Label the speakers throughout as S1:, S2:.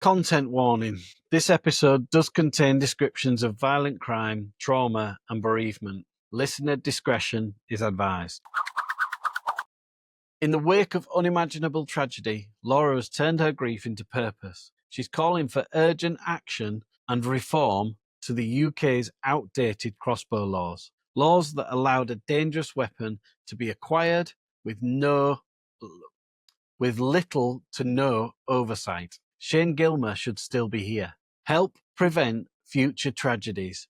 S1: Content warning. This episode does contain descriptions of violent crime, trauma, and bereavement. Listener discretion is advised. In the wake of unimaginable tragedy, Laura has turned her grief into purpose. She's calling for urgent action and reform to the UK's outdated crossbow laws. Laws that allowed a dangerous weapon to be acquired with little to no oversight. Shane Gilmer should still be here. Help prevent future tragedies.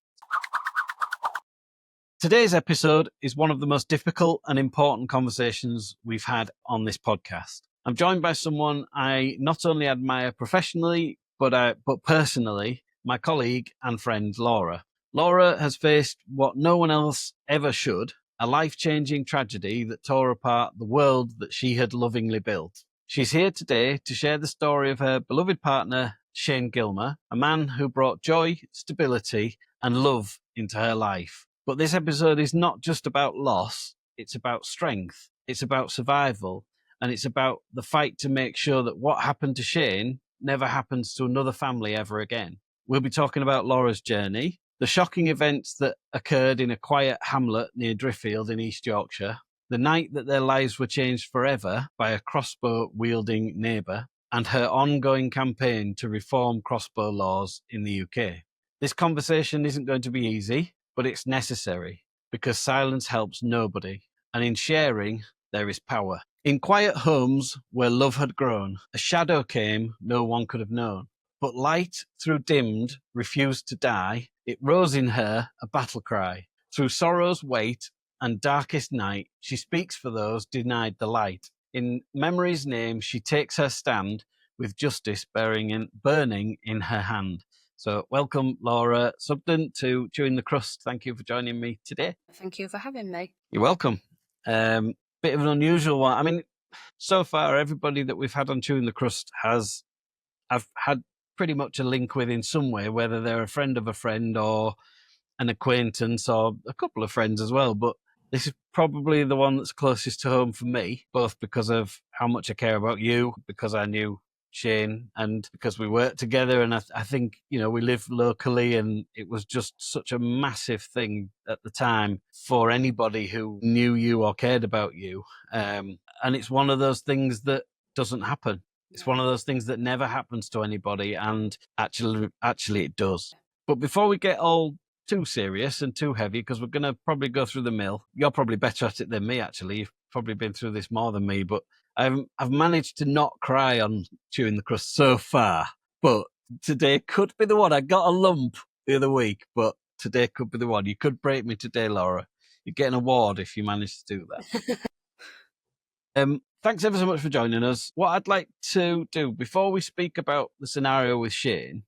S1: Today's episode is one of the most difficult and important conversations we've had on this podcast. I'm joined by someone I not only admire professionally, but personally, my colleague and friend, Laura. Laura has faced what no one else ever should, a life-changing tragedy that tore apart the world that she had lovingly built. She's here today to share the story of her beloved partner, Shane Gilmer, a man who brought joy, stability, and love into her life. But this episode is not just about loss, it's about strength, it's about survival, and it's about the fight to make sure that what happened to Shane never happens to another family ever again. We'll be talking about Laura's journey, the shocking events that occurred in a quiet hamlet near Driffield in East Yorkshire, the night that their lives were changed forever by a crossbow-wielding neighbour, and her ongoing campaign to reform crossbow laws in the UK. This conversation isn't going to be easy, but it's necessary, because silence helps nobody, and in sharing, there is power. In quiet homes where love had grown, a shadow came no one could have known. But light, through dimmed, refused to die. It rose in her, a battle cry. Through sorrow's weight and darkest night, she speaks for those denied the light. In memory's name, she takes her stand, with justice burning in her hand. So welcome, Laura Sugden, to Chewing the Crust. Thank you for joining me today.
S2: Thank you for having me.
S1: You're welcome. Bit of an unusual one. I mean, so far, everybody that we've had on Chewing the Crust I've had pretty much a link with in some way, whether they're a friend of a friend or an acquaintance or a couple of friends as well. But this is probably the one that's closest to home for me, both because of how much I care about you, because I knew Shane, and because we worked together. And I think, you know, we live locally, and it was just such a massive thing at the time for anybody who knew you or cared about you. And it's one of those things that doesn't happen. It's one of those things that never happens to anybody, and actually it does. But before we get all too serious and too heavy, because we're going to probably go through the mill. You're probably better at it than me, actually. You've probably been through this more than me, but I've managed to not cry on Chewing the Crust so far. But today could be the one. I got a lump the other week, but today could be the one. You could break me today, Laura. You get an award if you manage to do that. Thanks ever so much for joining us. What I'd like to do before we speak about the scenario with Shane,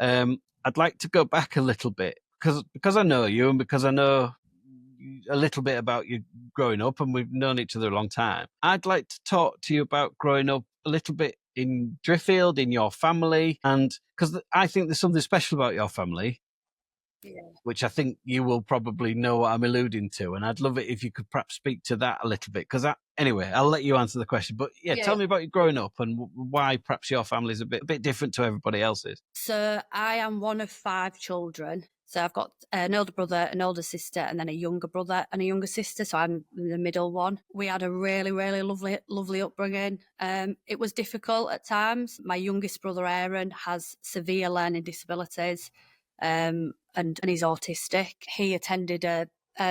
S1: I'd like to go back a little bit because I know you and because I know a little bit about you growing up, and we've known each other a long time. I'd like to talk to you about growing up a little bit in Driffield, in your family, and because I think there's something special about your family. Yeah. Which I think you will probably know what I'm alluding to. And I'd love it if you could perhaps speak to that a little bit. Because anyway, I'll let you answer the question. But tell me about you growing up and why perhaps your family is a bit different to everybody else's.
S2: So I am one of 5 children. So I've got an older brother, an older sister, and then a younger brother and a younger sister. So I'm the middle one. We had a really, really lovely upbringing. It was difficult at times. My youngest brother, Aaron, has severe learning disabilities. And he's autistic. He attended a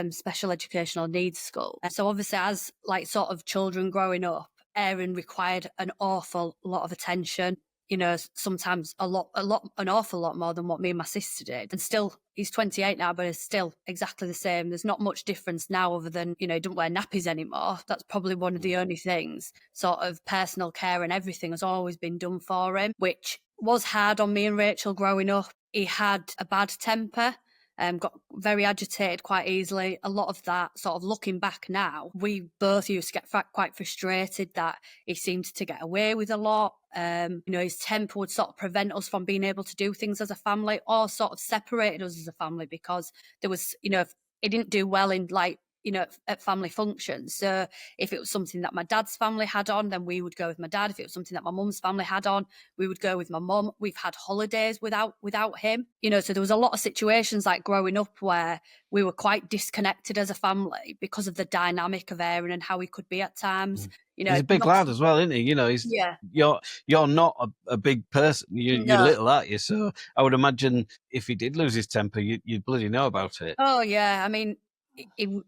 S2: special educational needs school. So obviously, as like sort of children growing up, Aaron required an awful lot of attention. You know, sometimes an awful lot more than what me and my sister did. And still, he's 28 now, but it's still exactly the same. There's not much difference now other than, you know, he doesn't wear nappies anymore. That's probably one of the only things. Sort of personal care and everything has always been done for him, which was hard on me and Rachel growing up. He had a bad temper, got very agitated quite easily. A lot of that, sort of looking back now, we both used to get quite frustrated that he seemed to get away with a lot. You know, his temper would sort of prevent us from being able to do things as a family, or sort of separated us as a family, because there was, you know, he didn't do well in like at family functions. So if it was something that my dad's family had on, then we would go with my dad. If it was something that my mum's family had on, we would go with my mum. We've had holidays without him, so there was a lot of situations like growing up where we were quite disconnected as a family because of the dynamic of Aaron and how he could be at times.
S1: He's a big lad as well, isn't he? He's you're not a big person. You're
S2: No.
S1: little, aren't you? So I would imagine if he did lose his temper, you'd bloody know about it.
S2: Oh yeah, I mean, he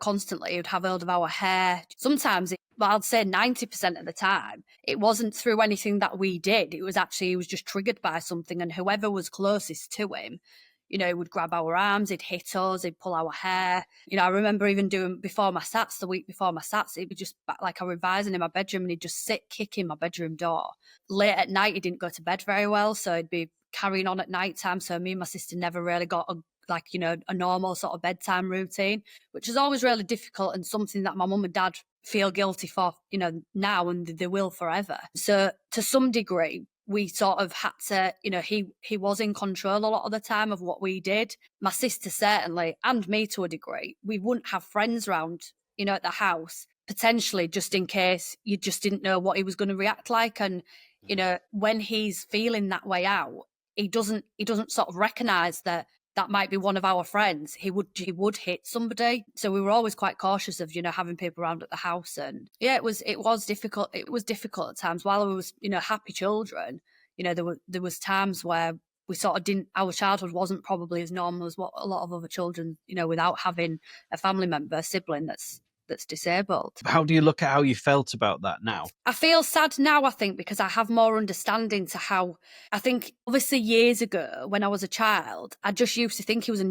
S2: constantly he would have hold of our hair. Sometimes, I'd say 90% of the time, it wasn't through anything that we did. It was actually he was just triggered by something, and whoever was closest to him, he would grab our arms, he'd hit us, he'd pull our hair. I remember even doing the week before my SATs, it'd be just like I was revising in my bedroom, and he'd just sit kicking my bedroom door. Late at night, he didn't go to bed very well, so he'd be carrying on at night time. So me and my sister never really got a normal sort of bedtime routine, which is always really difficult and something that my mum and dad feel guilty for, now, and they will forever. So to some degree, we sort of had to, he was in control a lot of the time of what we did. My sister certainly, and me to a degree. We wouldn't have friends around, at the house, potentially just in case you just didn't know what he was going to react like. And, when he's feeling that way out, he doesn't sort of recognise that might be one of our friends. He would hit somebody. So we were always quite cautious of, having people around at the house. And yeah, it was difficult. It was difficult at times. While we was, happy children, there was times where we sort of didn't, our childhood wasn't probably as normal as what a lot of other children, without having a family member, a sibling that's disabled.
S1: How do you look at how you felt about that now?
S2: I feel sad now, I think, because I have more understanding to how, I think, obviously years ago when I was a child, I just used to think he was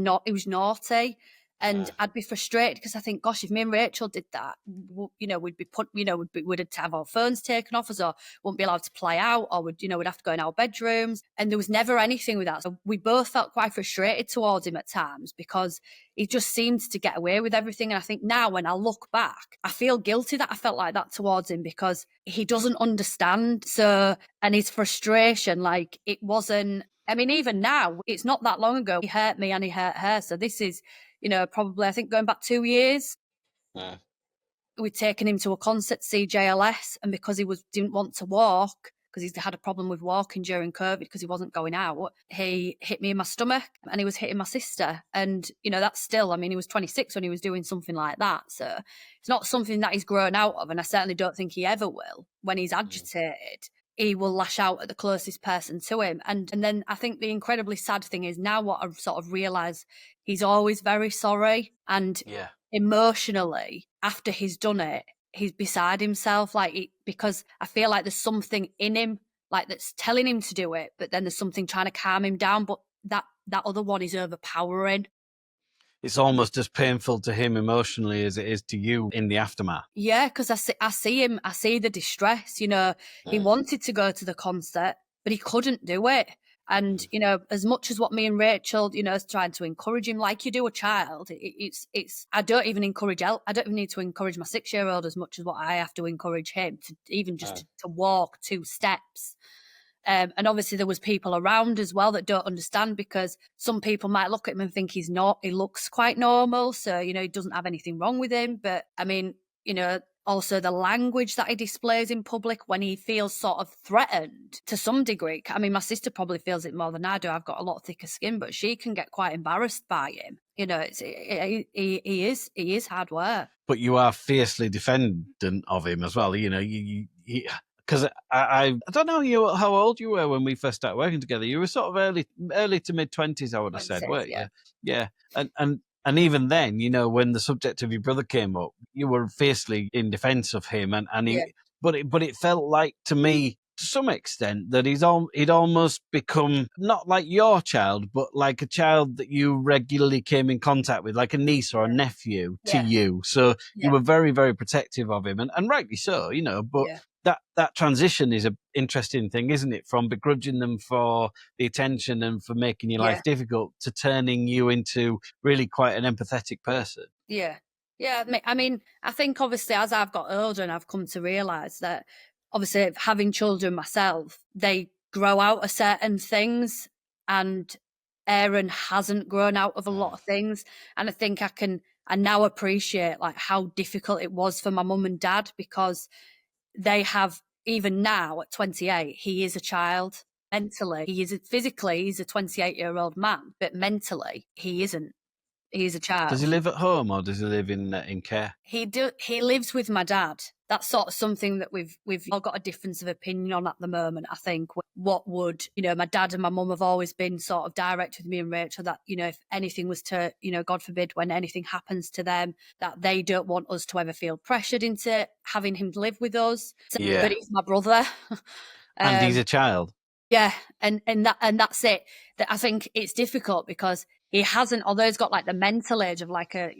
S2: naughty. And I'd be frustrated because I think, gosh, if me and Rachel did that, we'd be we'd have our phones taken off us, or wouldn't be allowed to play out, or we'd have to go in our bedrooms. And there was never anything with that. So we both felt quite frustrated towards him at times because he just seemed to get away with everything. And I think now when I look back, I feel guilty that I felt like that towards him because he doesn't understand. So, and his frustration, like it wasn't, I mean, even now, it's not that long ago, he hurt me and he hurt her. So this is, probably, I think going back 2 years, we'd taken him to a concert, CJLS, and because he didn't want to walk, because he had a problem with walking during COVID because he wasn't going out, he hit me in my stomach and he was hitting my sister. And, that's still, I mean, he was 26 when he was doing something like that. So it's not something that he's grown out of. And I certainly don't think he ever will. When he's agitated, he will lash out at the closest person to him. And then I think the incredibly sad thing is now what I've sort of realised, he's always very sorry. And emotionally, after he's done it, he's beside himself, because I feel like there's something in him, like that's telling him to do it, but then there's something trying to calm him down. But that other one is overpowering.
S1: It's almost as painful to him emotionally as it is to you in the aftermath.
S2: Yeah, because I see him, I see the distress. He wanted to go to the concert, but he couldn't do it. And, as much as what me and Rachel, is trying to encourage him, like you do a child, I don't even need to encourage my 6-year-old as much as what I have to encourage him to even just to walk 2 steps. And obviously there was people around as well that don't understand, because some people might look at him and think he looks quite normal. So, he doesn't have anything wrong with him. But I mean, also the language that he displays in public when he feels sort of threatened to some degree. I mean, my sister probably feels it more than I do. I've got a lot thicker skin, but she can get quite embarrassed by him. He is hard work.
S1: But you are fiercely defendant of him as well. Because I don't know how old you were when we first started working together. You were sort of early to mid-20s, I would have said, weren't you? Yeah. And even then, when the subject of your brother came up, you were fiercely in defence of him, but it felt like to me, to some extent, that he'd almost become not like your child, but like a child that you regularly came in contact with, like a niece or a nephew to you. So you were very, very protective of him, and rightly so, but. Yeah. That transition is an interesting thing, isn't it? From begrudging them for the attention and for making your life difficult to turning you into really quite an empathetic person.
S2: Yeah. Yeah. I mean, I think obviously as I've got older and I've come to realise that obviously having children myself, they grow out of certain things, and Aaron hasn't grown out of a lot of things. And I think I can I now appreciate like how difficult it was for my mum and dad, because they have, even now at 28, he is a child. Mentally, physically, he's a 28-year-old man, but mentally, he isn't. He's a child.
S1: Does he live at home or does he live in care?
S2: He lives with my dad. That's sort of something that we've all got a difference of opinion on at the moment. I think what would, my dad and my mum have always been sort of direct with me and Rachel that, if anything was to, God forbid, when anything happens to them, that they don't want us to ever feel pressured into having him live with us. So,
S1: Yeah.
S2: But he's my brother.
S1: And he's a child.
S2: Yeah, and that's it. That I think it's difficult because he hasn't, although he's got like the mental age of like a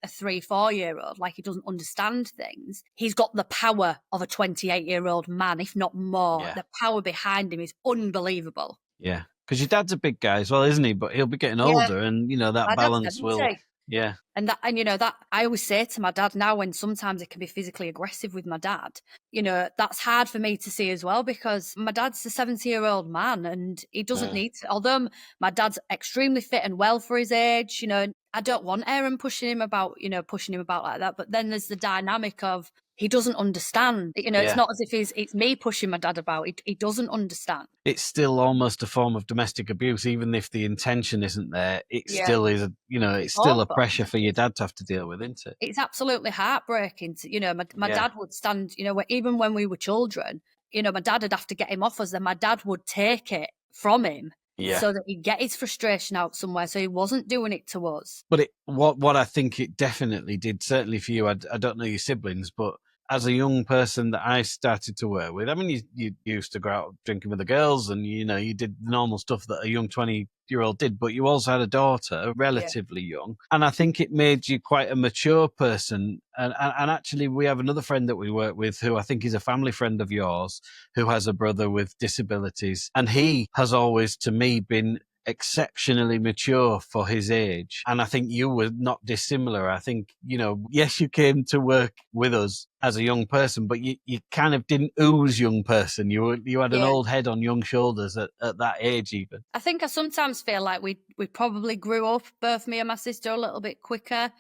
S2: 3-4-year-old, like he doesn't understand things. He's got the power of a 28-year-old man, if not more.
S1: Yeah.
S2: The power behind him is unbelievable.
S1: Yeah, because your dad's a big guy as well, isn't he? But he'll be getting older, and that
S2: My
S1: balance
S2: dad's
S1: will.
S2: 70.
S1: Yeah.
S2: And that I always say to my dad now, when sometimes it can be physically aggressive with my dad, that's hard for me to see as well, because my dad's a 70-year-old man and he doesn't need to, although my dad's extremely fit and well for his age, I don't want Aaron pushing him about like that. But then there's the dynamic of he doesn't understand. It's not as if it's me pushing my dad about. He doesn't understand.
S1: It's still almost a form of domestic abuse, even if the intention isn't there. It still is, it's still
S2: awful.
S1: A pressure for your dad to have to deal with, isn't it?
S2: It's absolutely heartbreaking. My dad would stand, even when we were children, my dad would have to get him off us. Then my dad would take it from him.
S1: Yeah.
S2: So that he'd get his frustration out somewhere, so he wasn't doing it to us.
S1: But what I think it definitely did, certainly for you, I don't know your siblings, but as a young person that I started to work with, I mean, you used to go out drinking with the girls and, you did the normal stuff that a young 20-year-old did, but you also had a daughter, relatively young. And I think it made you quite a mature person. And actually, we have another friend that we work with who I think is a family friend of yours, who has a brother with disabilities. And he has always, to me, been exceptionally mature for his age. And I think you were not dissimilar. I think, yes, you came to work with us as a young person, but you kind of didn't ooze young person. You had an old head on young shoulders at that age even.
S2: I think I sometimes feel like we probably grew up, both me and my sister, a little bit quicker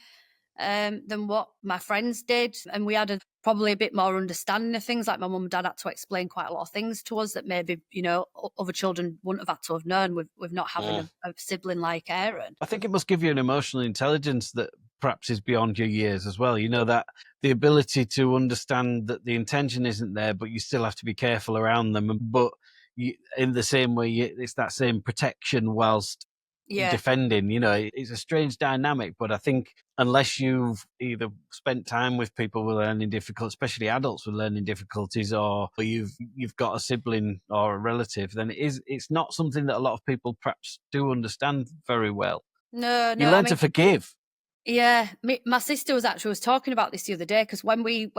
S2: than what my friends did. And we had probably a bit more understanding of things. Like my mum and dad had to explain quite a lot of things to us that maybe, other children wouldn't have had to have known with not having a sibling like Aaron.
S1: I think it must give you an emotional intelligence that perhaps is beyond your years as well. That the ability to understand that the intention isn't there, but you still have to be careful around them. But in the same way, it's that same protection whilst defending. It's a strange dynamic, but I think unless you've either spent time with people with learning difficulties, especially adults with learning difficulties, or you've got a sibling or a relative, then it's not something that a lot of people perhaps do understand very well.
S2: No,
S1: you learn to forgive.
S2: Yeah, my sister was talking about this the other day, because when we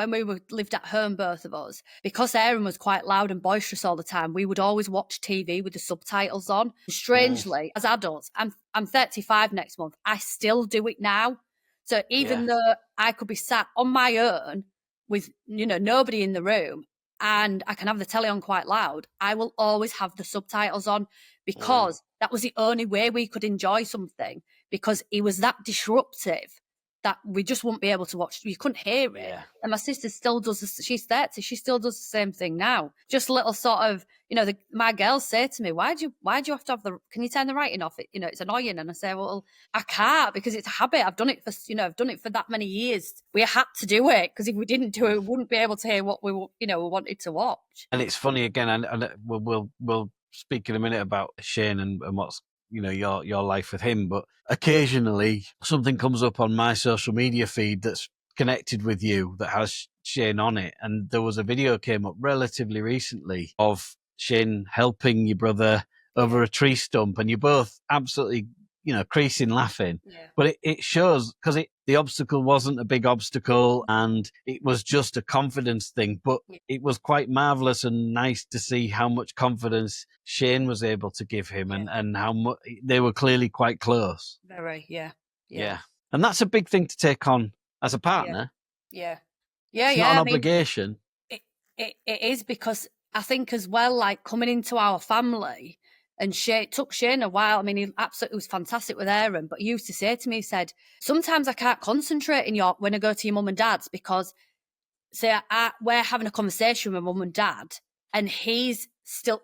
S2: lived at home, both of us, because Aaron was quite loud and boisterous all the time, we would always watch TV with the subtitles on. Strangely, as adults, I'm 35 next month, I still do it now. So even though I could be sat on my own with nobody in the room and I can have the telly on quite loud, I will always have the subtitles on, because that was the only way we could enjoy something, because he was that disruptive that we just wouldn't be able to watch. You couldn't hear it. And my sister still does this. She's 30. She still does the same thing now. Just little sort of, my girls say to me, why do you have to have can you turn the writing off? It's annoying. And I say, well, I can't, because it's a habit. I've done it for that many years. We had to do it, because if we didn't do it, we wouldn't be able to hear what we wanted to watch.
S1: And it's funny again, and we'll speak in a minute about Shane and what's, your life with him, but occasionally something comes up on my social media feed that's connected with you that has Shane on it. And there was a video came up relatively recently of Shane helping your brother over a tree stump, and you're both absolutely, creasing laughing. But it shows, because the obstacle wasn't a big obstacle and it was just a confidence thing. But it was quite marvellous and nice to see how much confidence Shane was able to give him, and how much they were clearly quite close.
S2: Very, yeah.
S1: And that's a big thing to take on as a partner.
S2: It's
S1: not an obligation.
S2: It is, because I think as well, like coming into our family, And it took Shane a while. I mean, he absolutely was fantastic with Aaron, but he used to say to me, he said, sometimes I can't concentrate when I go to your mum and dad's because we're having a conversation with mum and dad and he's still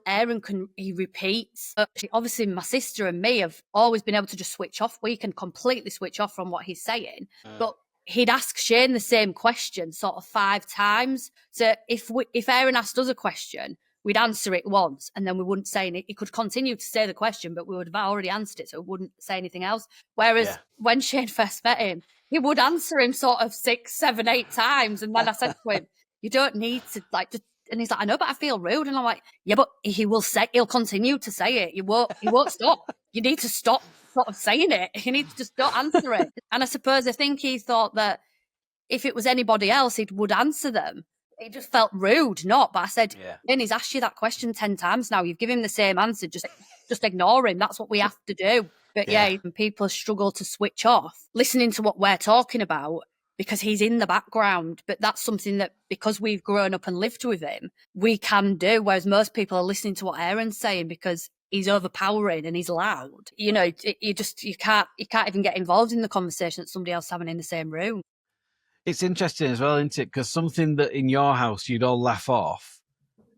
S2: he repeats. Obviously, my sister and me have always been able to just switch off. We can completely switch off from what he's saying. But he'd ask Shane the same question sort of 5 times. So if Aaron asked us a question, we'd answer it once and then we wouldn't say anything. He could continue to say the question, but we would have already answered it, so we wouldn't say anything else. Whereas when Shane first met him, he would answer him sort of 6, 7, 8 times. And then I said to him, you don't need to just, and he's like, I know, but I feel rude. And I'm like, yeah, but he'll continue to say it. He won't stop. You need to stop sort of saying it. You need to just don't answer it. And I think he thought that if it was anybody else, he would answer them. It just felt rude, not. But I said, Lynn, he's asked you that question 10 times now. You've given him the same answer. Just ignore him. That's what we have to do. But people struggle to switch off listening to what we're talking about because he's in the background. But that's something that, because we've grown up and lived with him, we can do. Whereas most people are listening to what Aaron's saying because he's overpowering and he's loud. You know, you can't even get involved in the conversation that somebody else is having in the same room.
S1: It's interesting as well, isn't it? Because something that in your house you'd all laugh off,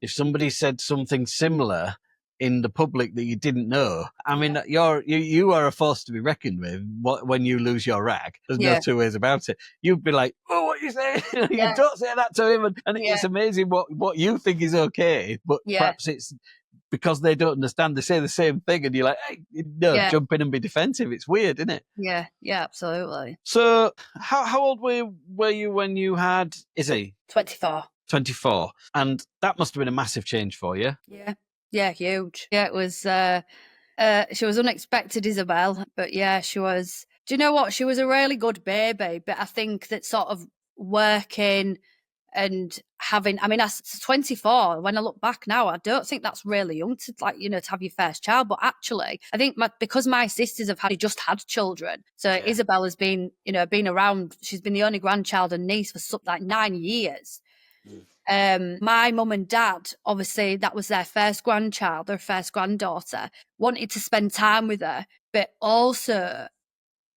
S1: if somebody said something similar in the public that you didn't know, I mean, you are a force to be reckoned with when you lose your rag. There's no two ways about it. You'd be like, oh, what are you saying? You don't say that to him. And it's amazing what you think is okay, but perhaps it's because they don't understand. They say the same thing and you're like, hey, jump in and be defensive. It's weird, isn't it?
S2: Yeah, absolutely.
S1: So how old were you when you had Izzy?
S2: 24.
S1: 24. And that must have been a massive change for you.
S2: Yeah, huge. Yeah, it was, she was unexpected, Isabel, but she was, do you know what? She was a really good baby, but I think that sort of working and having, I mean, at 24, when I look back now, I don't think that's really young to to have your first child. But actually, I think because my sisters have just had children. So Isabel has been around. She's been the only grandchild and niece for 9 years. My mum and dad, obviously, that was their first grandchild, their first granddaughter, wanted to spend time with her, but also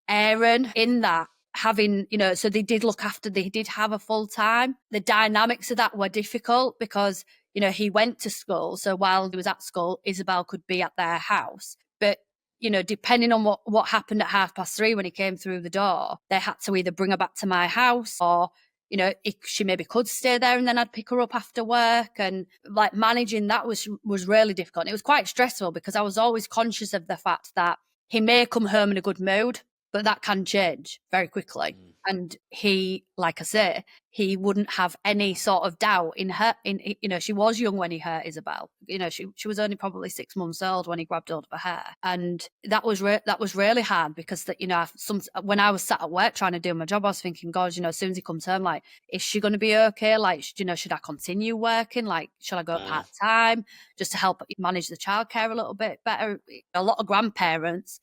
S2: Aaron in that. Having, so they did have a full time. The dynamics of that were difficult because, he went to school. So while he was at school, Isabel could be at their house. But, depending on what happened at 3:30 when he came through the door, they had to either bring her back to my house or, she maybe could stay there and then I'd pick her up after work. And like managing that was really difficult. And it was quite stressful because I was always conscious of the fact that he may come home in a good mood, but that can change very quickly. And he, like I say, he wouldn't have any sort of doubt in her. She was young when he hurt Isabel. She was only probably 6 months old when he grabbed hold of her hair, and that was really hard because when I was sat at work trying to do my job, I was thinking, God, as soon as he comes home, like, is she going to be okay? Like, should I continue working? Like, should I go part time just to help manage the childcare a little bit better? A lot of grandparents,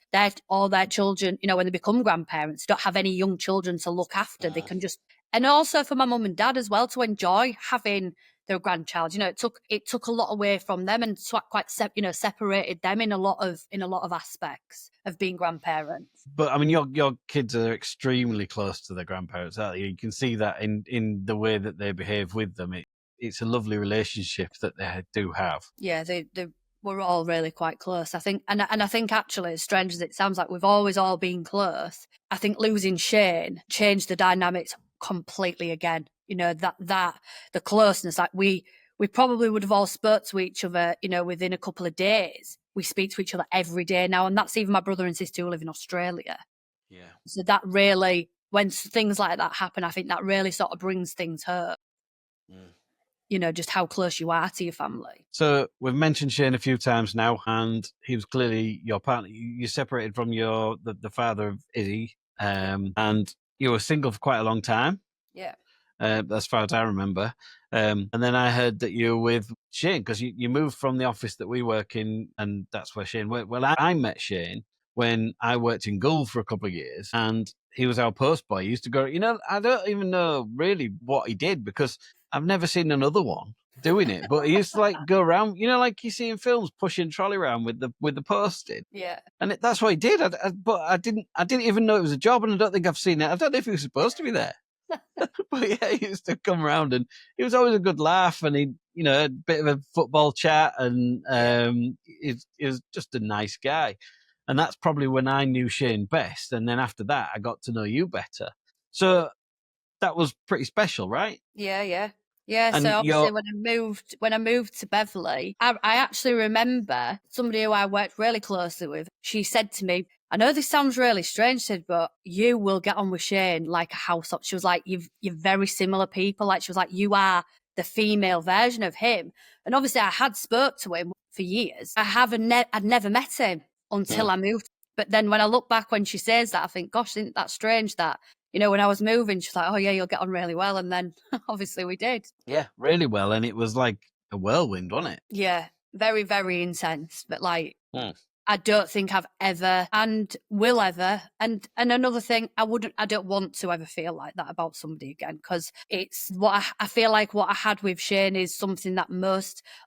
S2: all their children, when they become grandparents, don't have any young children to look after. They can just. And also for my mum and dad as well to enjoy having their grandchild. It took a lot away from them and quite separated them in a lot of aspects of being grandparents.
S1: But I mean, your kids are extremely close to their grandparents, aren't you? You can see that in the way that they behave with them. It's a lovely relationship that they do have.
S2: Yeah, we're all really quite close, I think. And I think actually, as strange as it sounds, like we've always all been close. I think losing Shane changed the dynamics completely again. That the closeness, like we probably would have all spoke to each other, within a couple of days. We speak to each other every day now, and that's even my brother and sister who live in Australia. Yeah. So that really, when things like that happen, I think that really sort of brings things home. Just how close you are to your family.
S1: So we've mentioned Shane a few times now, and he was clearly your partner. You separated from the father of Izzy, and you were single for quite a long time.
S2: Yeah.
S1: As far as I remember. And then I heard that you were with Shane because you moved from the office that we work in, and that's where Shane worked. Well, I met Shane when I worked in Gull for a couple of years, and he was our postboy. He used to go, I don't even know really what he did because I've never seen another one doing it, but he used to like go around, you know, like you see in films, pushing trolley around with the posting.
S2: Yeah.
S1: And that's what he did. But I didn't even know it was a job, and I don't think I've seen it. I don't know if he was supposed to be there. But yeah, he used to come around, and he was always a good laugh, and he, you know, a bit of a football chat, and he was just a nice guy. And that's probably when I knew Shane best. And then after that, I got to know you better. So that was pretty special, right?
S2: Yeah.
S1: And
S2: So obviously,
S1: you're
S2: when I moved to Beverley, I actually remember somebody who I worked really closely with. She said to me, "I know this sounds really strange," she said, "but you will get on with Shane like a house up." She was like, "You're very similar people." Like she was like, "You are the female version of him." And obviously, I had spoke to him for years. I'd never met him until I moved. But then when I look back when she says that, I think, gosh, isn't that strange that, you know, when I was moving, she's like, "Oh yeah, you'll get on really well." And then obviously we did.
S1: yeah, really well, and it was like a whirlwind, wasn't it?
S2: Yeah, very, very intense. But like,
S1: Hmm.
S2: I don't think I've ever and will ever. And another thing, I don't want to ever feel like that about somebody again, because it's what I feel like what I had with Shane is something that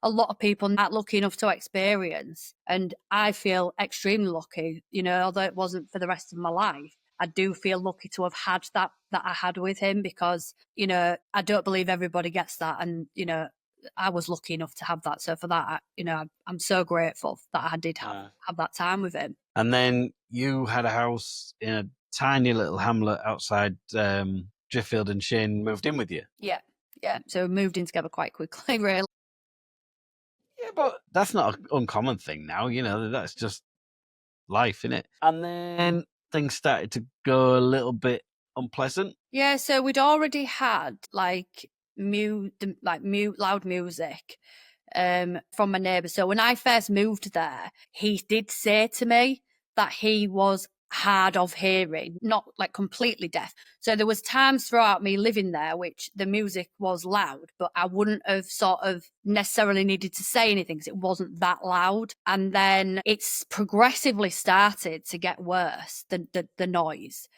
S2: a lot of people aren't lucky enough to experience. And I feel extremely lucky, you know, although it wasn't for the rest of my life. I do feel lucky to have had that I had with him, because, you know, I don't believe everybody gets that. And, you know, I was lucky enough to have that. So for that, you know, I'm so grateful that I did have that time with him.
S1: And then you had a house in a tiny little hamlet outside Driffield, and Shane moved in with you.
S2: Yeah. So we moved in together quite quickly, really.
S1: Yeah, but that's not an uncommon thing now. You know, that's just life, innit? And then things started to go a little bit unpleasant.
S2: Yeah. So we'd already had like loud music from my neighbour. So when I first moved there, he did say to me that he was hard of hearing, not like completely deaf. So there was times throughout me living there which the music was loud, but I wouldn't have sort of necessarily needed to say anything because it wasn't that loud. And then it's progressively started to get worse, the noise.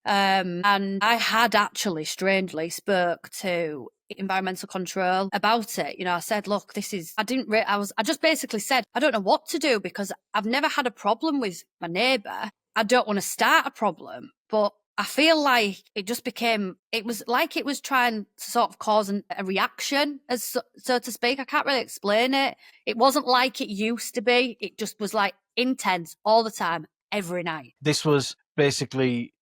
S2: And I had actually strangely spoke to environmental control about it. You know, I said, look, I just basically said, I don't know what to do because I've never had a problem with my neighbour. I don't want to start a problem, but I feel like it was like it was trying to sort of cause a reaction, so to speak. I can't really explain it. It wasn't like it used to be. It just was like intense all the time, every night.
S1: This was basically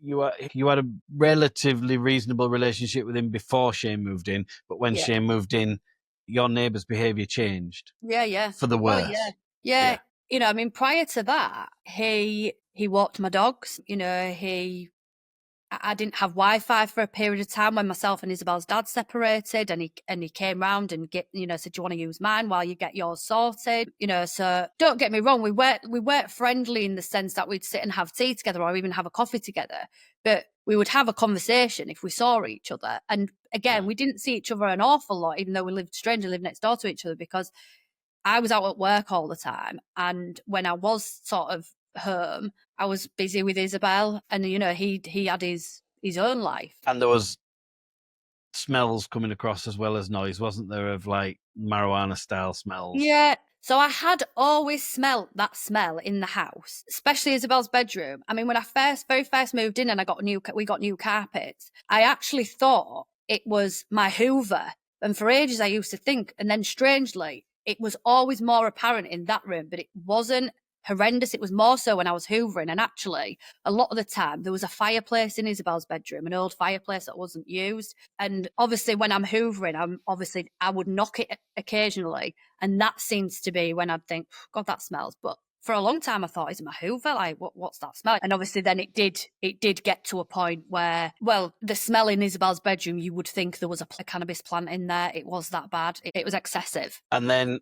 S1: you had a relatively reasonable relationship with him before Shane moved in, but when Shane moved in, your neighbour's behaviour changed.
S2: Yeah.
S1: For the worse.
S2: Oh, yeah. You know, I mean, prior to that, he walked my dogs. You know, I didn't have Wi-Fi for a period of time when myself and Isabel's dad separated, and he came round and said, "Do you want to use mine while you get yours sorted?" You know, so don't get me wrong, we weren't friendly in the sense that we'd sit and have tea together or even have a coffee together, but we would have a conversation if we saw each other. And again, we didn't see each other an awful lot, even though we lived next door to each other, because I was out at work all the time, and when I was sort of home, I was busy with Isabel, and he had his own life.
S1: And there was smells coming across as well as noise, wasn't there, of like marijuana style smells?
S2: Yeah. So I had always smelt that smell in the house, especially Isabel's bedroom. I mean, when I very first moved in and we got new carpets, I actually thought it was my Hoover. And for ages I used to think, and then strangely, it was always more apparent in that room, but it wasn't horrendous. It was more so when I was hoovering. And actually, a lot of the time, there was a fireplace in Isabel's bedroom, an old fireplace that wasn't used. And obviously, when I'm hoovering, I would knock it occasionally. And that seems to be when I'd think, God, that smells. But for a long time, I thought, is it my Hoover? Like, what's that smell? And obviously, then it did get to a point where, well, the smell in Isabel's bedroom, you would think there was a cannabis plant in there. It was that bad. It was excessive.
S1: And then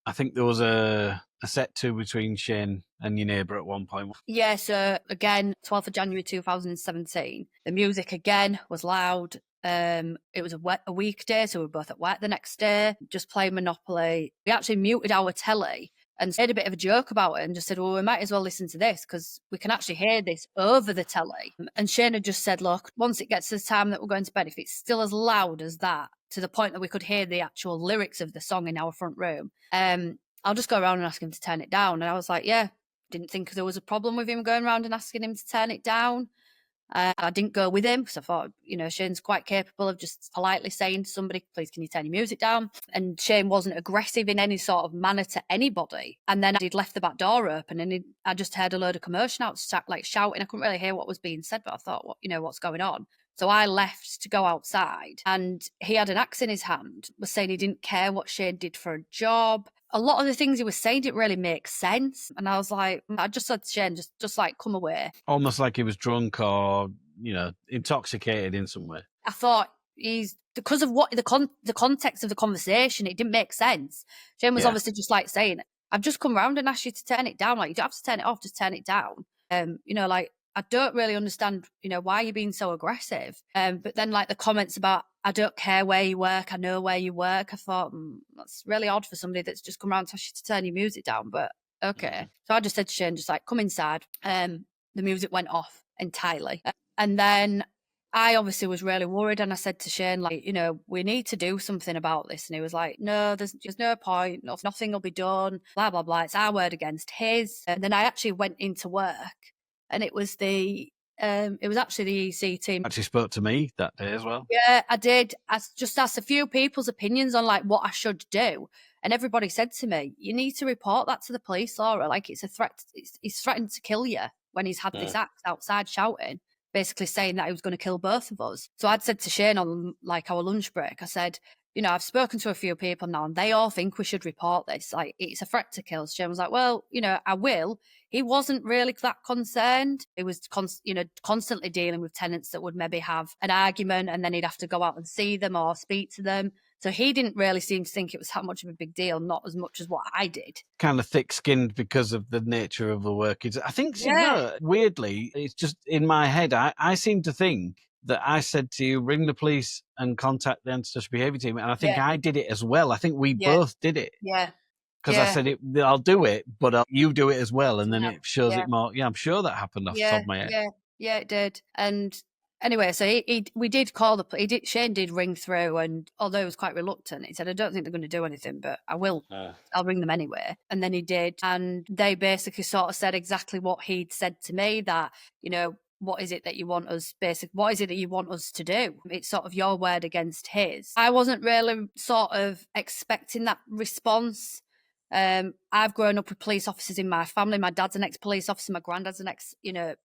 S1: I think there was a set to between Shane and your neighbour at one point.
S2: Yeah, so again, 12th of January 2017, the music again was loud. It was a weekday, so we were both at work the next day, just playing Monopoly. We actually muted our telly and made a bit of a joke about it and just said, well, we might as well listen to this because we can actually hear this over the telly. And Shane had just said, look, once it gets to the time that we're going to bed, if it's still as loud as that, to the point that we could hear the actual lyrics of the song in our front room, I'll just go around and ask him to turn it down. And I was like, yeah, didn't think there was a problem with him going around and asking him to turn it down. I didn't go with him because I thought, Shane's quite capable of just politely saying to somebody, please, can you turn your music down? And Shane wasn't aggressive in any sort of manner to anybody. And then he'd left the back door open and I just heard a load of commotion outside, like shouting. I couldn't really hear what was being said, but I thought, what's going on? So I left to go outside and he had an axe in his hand, was saying he didn't care what Shane did for a job. A lot of the things he was saying didn't really make sense. And I was like, I just said to Shane, just like, come away.
S1: Almost like he was drunk or, intoxicated in some way.
S2: I thought because of what the context of the conversation, it didn't make sense. Shane was obviously just like saying, I've just come round and asked you to turn it down. Like, you don't have to turn it off, just turn it down. I don't really understand, why you're being so aggressive. But then like the comments about, I don't care where you work, I know where you work. I thought, that's really odd for somebody that's just come around to ask you to turn your music down, but okay. Mm-hmm. So I just said to Shane, just like, come inside. The music went off entirely. And then I obviously was really worried and I said to Shane, like, we need to do something about this. And he was like, no, there's no point. Nothing will be done, blah, blah, blah. It's our word against his. And then I actually went into work and it was actually the EC team.
S1: Actually spoke to me that day as well.
S2: Yeah, I did. I just asked a few people's opinions on like what I should do. And everybody said to me, you need to report that to the police, Laura. Like, it's a threat. He's threatened to kill you when he's had this axe outside shouting, basically saying that he was going to kill both of us. So I'd said to Shane on like our lunch break, I said, I've spoken to a few people now and they all think we should report this. Like, it's a threat to kill. Shane was like, well, I will. He wasn't really that concerned. He was, constantly dealing with tenants that would maybe have an argument and then he'd have to go out and see them or speak to them. So he didn't really seem to think it was that much of a big deal, not as much as what I did.
S1: Kind of thick-skinned because of the nature of the work. I think, weirdly, it's just in my head, I seem to think that I said to you, ring the police and contact the antisocial behaviour team. And I think I did it as well. I think we both did it.
S2: Yeah.
S1: Because I said, I'll do it, but you do it as well. And then it shows it more. Yeah, I'm sure that happened off the top of my head.
S2: Yeah, it did. And anyway, so we did call Shane did ring through, and although he was quite reluctant, he said, I don't think they're going to do anything, but I will. I'll ring them anyway. And then he did. And they basically sort of said exactly what he'd said to me, that, what is it that you want us what is it that you want us to do? It's sort of your word against his. I wasn't really sort of expecting that response. I've grown up with police officers in my family. My dad's an ex-police officer, my granddad's an ex, and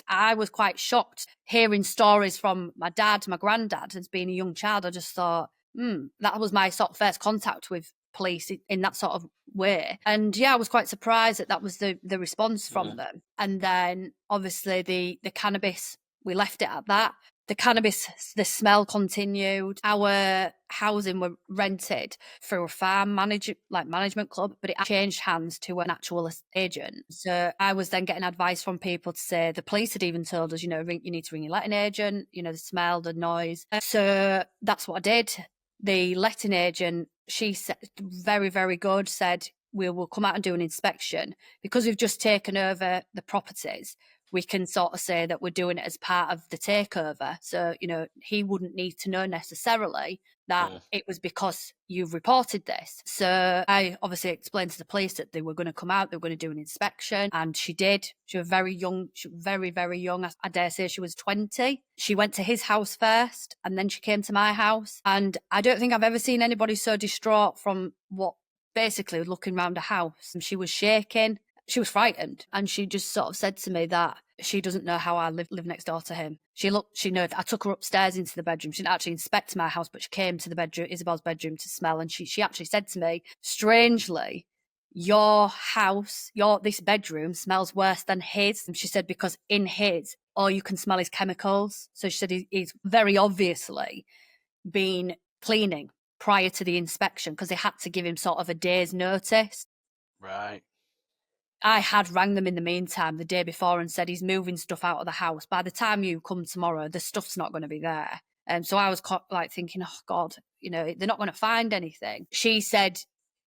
S2: I was quite shocked hearing stories from my dad, my granddad, as being a young child. I just thought, that was my sort of first contact with police in that sort of way. And I was quite surprised that was the response from them. And then obviously the cannabis, we left it at that. The cannabis, the smell continued. Our housing were rented through a farm management club, but it changed hands to an actual agent. So I was then getting advice from people to say the police had even told us, you need to ring your letting agent, the smell, the noise. So that's what I did. The letting agent, she said, very, very good, said, we will come out and do an inspection. Because we've just taken over the properties, we can sort of say that we're doing it as part of the takeover. So, he wouldn't need to know necessarily that it was because you've reported this. So I obviously explained to the police that they were going to come out, they were going to do an inspection, and she did. She was very young. She was very, very young. I dare say she was 20. She went to his house first, and then she came to my house. And I don't think I've ever seen anybody so distraught from basically looking around a house. She was shaking. She was frightened, and she just sort of said to me that she doesn't know how I live next door to him. She knew that I took her upstairs into the bedroom. She didn't actually inspect my house, but she came to the bedroom, Isabel's bedroom, to smell. And she actually said to me, strangely, your house, this bedroom smells worse than his. And she said, because in his, all you can smell is chemicals. So she said he's very obviously been cleaning prior to the inspection because they had to give him sort of a day's notice.
S1: Right.
S2: I had rang them in the meantime the day before and said he's moving stuff out of the house. By the time you come tomorrow, the stuff's not going to be there. And so I was thinking, oh God, they're not going to find anything. She said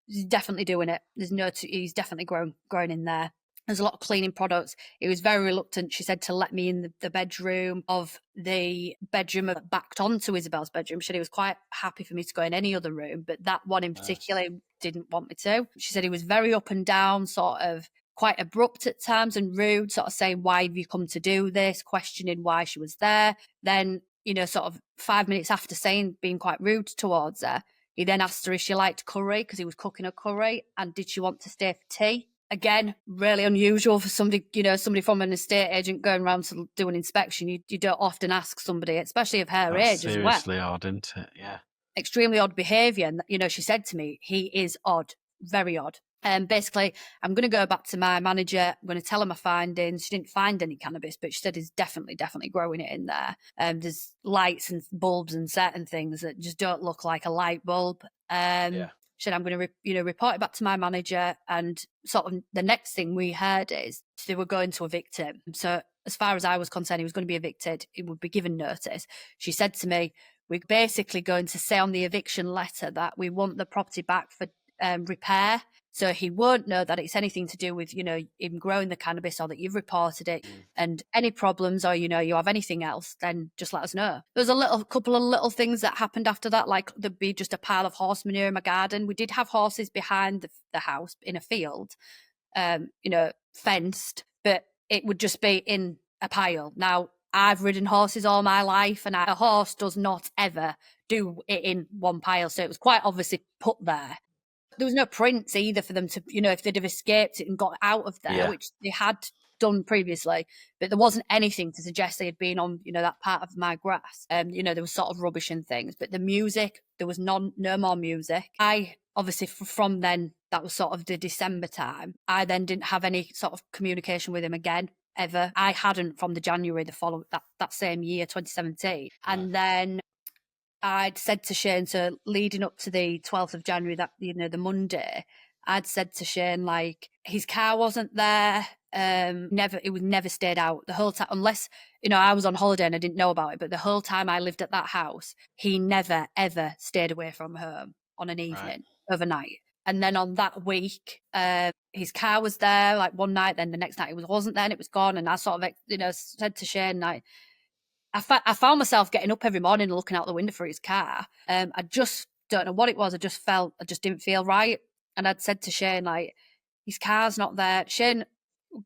S2: he's definitely doing it. He's definitely growing in there. There's a lot of cleaning products. He was very reluctant, she said, to let me in the bedroom of the bedroom backed onto Isabel's bedroom. She said he was quite happy for me to go in any other room, but that one in particular didn't want me to. She said he was very up and down, sort of quite abrupt at times and rude, sort of saying, why have you come to do this? Questioning why she was there. Then, sort of 5 minutes after being quite rude towards her, he then asked her if she liked curry, because he was cooking a curry, and did she want to stay for tea? Again, really unusual for somebody from an estate agent going around to do an inspection. You don't often ask somebody, especially of her age as well.
S1: Seriously odd, isn't it? Yeah.
S2: Extremely odd behaviour. And, she said to me, he is odd, very odd. Basically, I'm going to go back to my manager. I'm going to tell her my findings. She didn't find any cannabis, but she said he's definitely growing it in there. There's lights and bulbs and certain things that just don't look like a light bulb. She said, I'm going to report it back to my manager. And sort of the next thing we heard is they were going to evict him. So as far as I was concerned, he was going to be evicted. He would be given notice. She said to me, we're basically going to say on the eviction letter that we want the property back for repair. So he won't know that it's anything to do with, him growing the cannabis, or that you've reported it. And any problems, or, you have anything else, then just let us know. There was a couple of little things that happened after that, like there'd be just a pile of horse manure in my garden. We did have horses behind the house in a field, fenced, but it would just be in a pile. Now, I've ridden horses all my life, and a horse does not ever do it in one pile. So it was quite obviously put there. There was no prints either for them to, if they'd have escaped it and got out of there, which they had done previously, but there wasn't anything to suggest they had been on, that part of my grass. There was sort of rubbish and things, but the music, there was no more music. I obviously from then, that was sort of the December time. I then didn't have any sort of communication with him again, ever. I hadn't from the January, the following, that same year, 2017. And then I'd said to Shane, so leading up to the 12th of January, that, the Monday, I'd said to Shane, like, his car wasn't there. It was never stayed out the whole time, unless, I was on holiday and I didn't know about it. But the whole time I lived at that house, he never, ever stayed away from home on an evening, overnight. And then on that week, his car was there, like one night, then the next night it wasn't there and it was gone. And I sort of, said to Shane, like, I found myself getting up every morning and looking out the window for his car. I just don't know what it was. I just didn't feel right. And I'd said to Shane, like, his car's not there. Shane,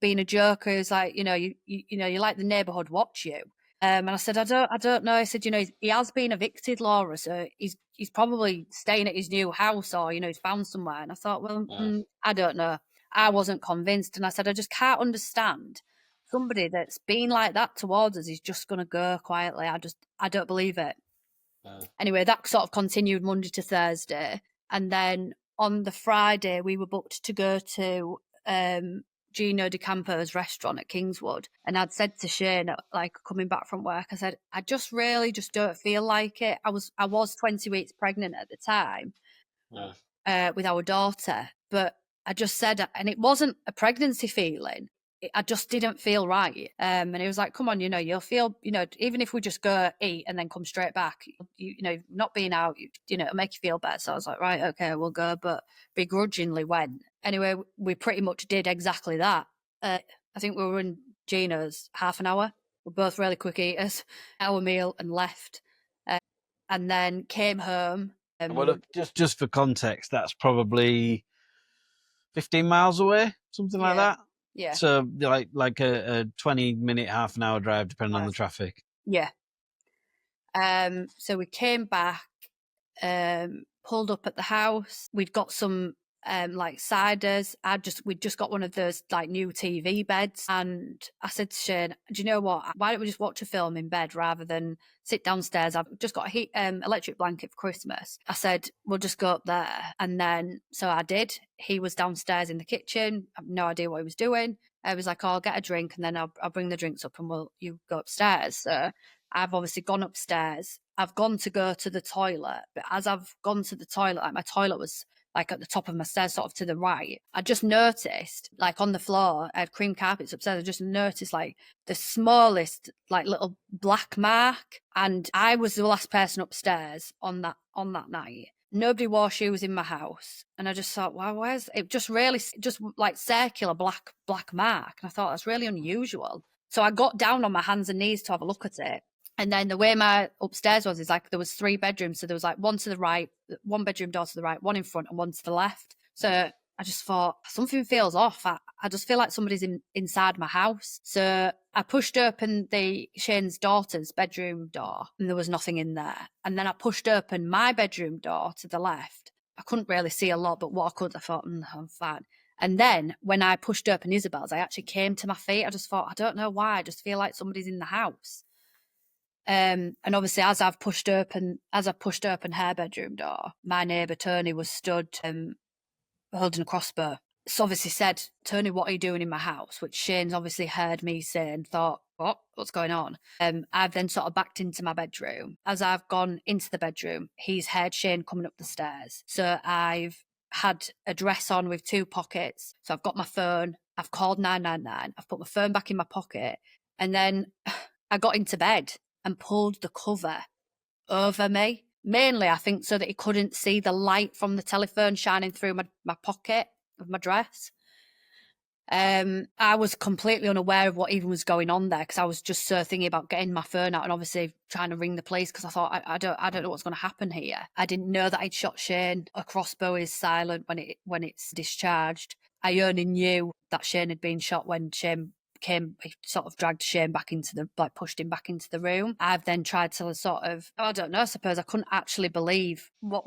S2: being a joker, is like, you like the neighbourhood watch you. And I said, I don't know. I said, he has been evicted, Laura, so he's probably staying at his new house, or, he's found somewhere. And I thought, well, I don't know. I wasn't convinced. And I said, I just can't understand somebody that's been like that towards us is just going to go quietly. I don't believe it. Anyway, that sort of continued Monday to Thursday. And then on the Friday, we were booked to go to Gino De Campo's restaurant at Kingswood. And I'd said to Shane, like, coming back from work, I said, I just really just don't feel like it. I was 20 weeks pregnant at the time with our daughter. But I just said, and it wasn't a pregnancy feeling. I just didn't feel right. And he was like, come on, you'll feel, even if we just go eat and then come straight back, not being out, it'll make you feel better. So I was like, right, okay, we'll go, but begrudgingly went. Anyway, we pretty much did exactly that. I think we were in Gino's half an hour. We're both really quick eaters, our meal, and left. And then came home.
S1: Well, just for context, that's probably 15 miles away, something like that.
S2: Yeah.
S1: So like a 20-minute, half an hour drive, depending on the traffic.
S2: Yeah. So we came back, pulled up at the house. We'd got some like ciders. We'd just got one of those like new TV beds, and I said to Shane, do you know what? Why don't we just watch a film in bed rather than sit downstairs? I've just got a electric blanket for Christmas. I said, we'll just go up there. And then, so I did. He was downstairs in the kitchen. I have no idea what he was doing. I was like, oh, I'll get a drink and then I'll bring the drinks up and you go upstairs. So I've obviously gone upstairs. I've gone to go to the toilet, but as I've gone to the toilet, like my toilet was like at the top of my stairs, sort of to the right. I just noticed, like on the floor, I had cream carpets upstairs. I just noticed like the smallest, like little black mark. And I was the last person upstairs on that night. Nobody wore shoes in my house. And I just thought, wow, where's it? Just really, just like circular black mark. And I thought that's really unusual. So I got down on my hands and knees to have a look at it. And then the way my upstairs was is like there was 3 bedrooms. So there was like one to the right, 1 bedroom door to the right, one in front and one to the left. So I just thought something feels off. I just feel like somebody's inside my house. So I pushed open Shane's daughter's bedroom door and there was nothing in there. And then I pushed open my bedroom door to the left. I couldn't really see a lot, but what I could, I thought, I'm fine. And then when I pushed open Isabel's, I actually came to my feet. I just thought, I don't know why. I just feel like somebody's in the house. And obviously, as I pushed open her bedroom door, my neighbour Tony was stood holding a crossbow. So obviously said, Tony, what are you doing in my house? Which Shane's obviously heard me say and thought, what's going on? I've then sort of backed into my bedroom. As I've gone into the bedroom, he's heard Shane coming up the stairs. So I've had a dress on with 2 pockets. So I've got my phone. I've called 999. I've put my phone back in my pocket. And then I got into bed and pulled the cover over me. Mainly, I think, so that he couldn't see the light from the telephone shining through my pocket of my dress. I was completely unaware of what even was going on there because I was just so thinking about getting my phone out and obviously trying to ring the police because I thought I don't know what's going to happen here. I didn't know that I'd shot Shane. A crossbow is silent when it's discharged. I only knew that Shane had been shot when Shane he sort of dragged Shane back pushed him back into the room. I've then tried to sort of, I don't know, I suppose I couldn't actually believe what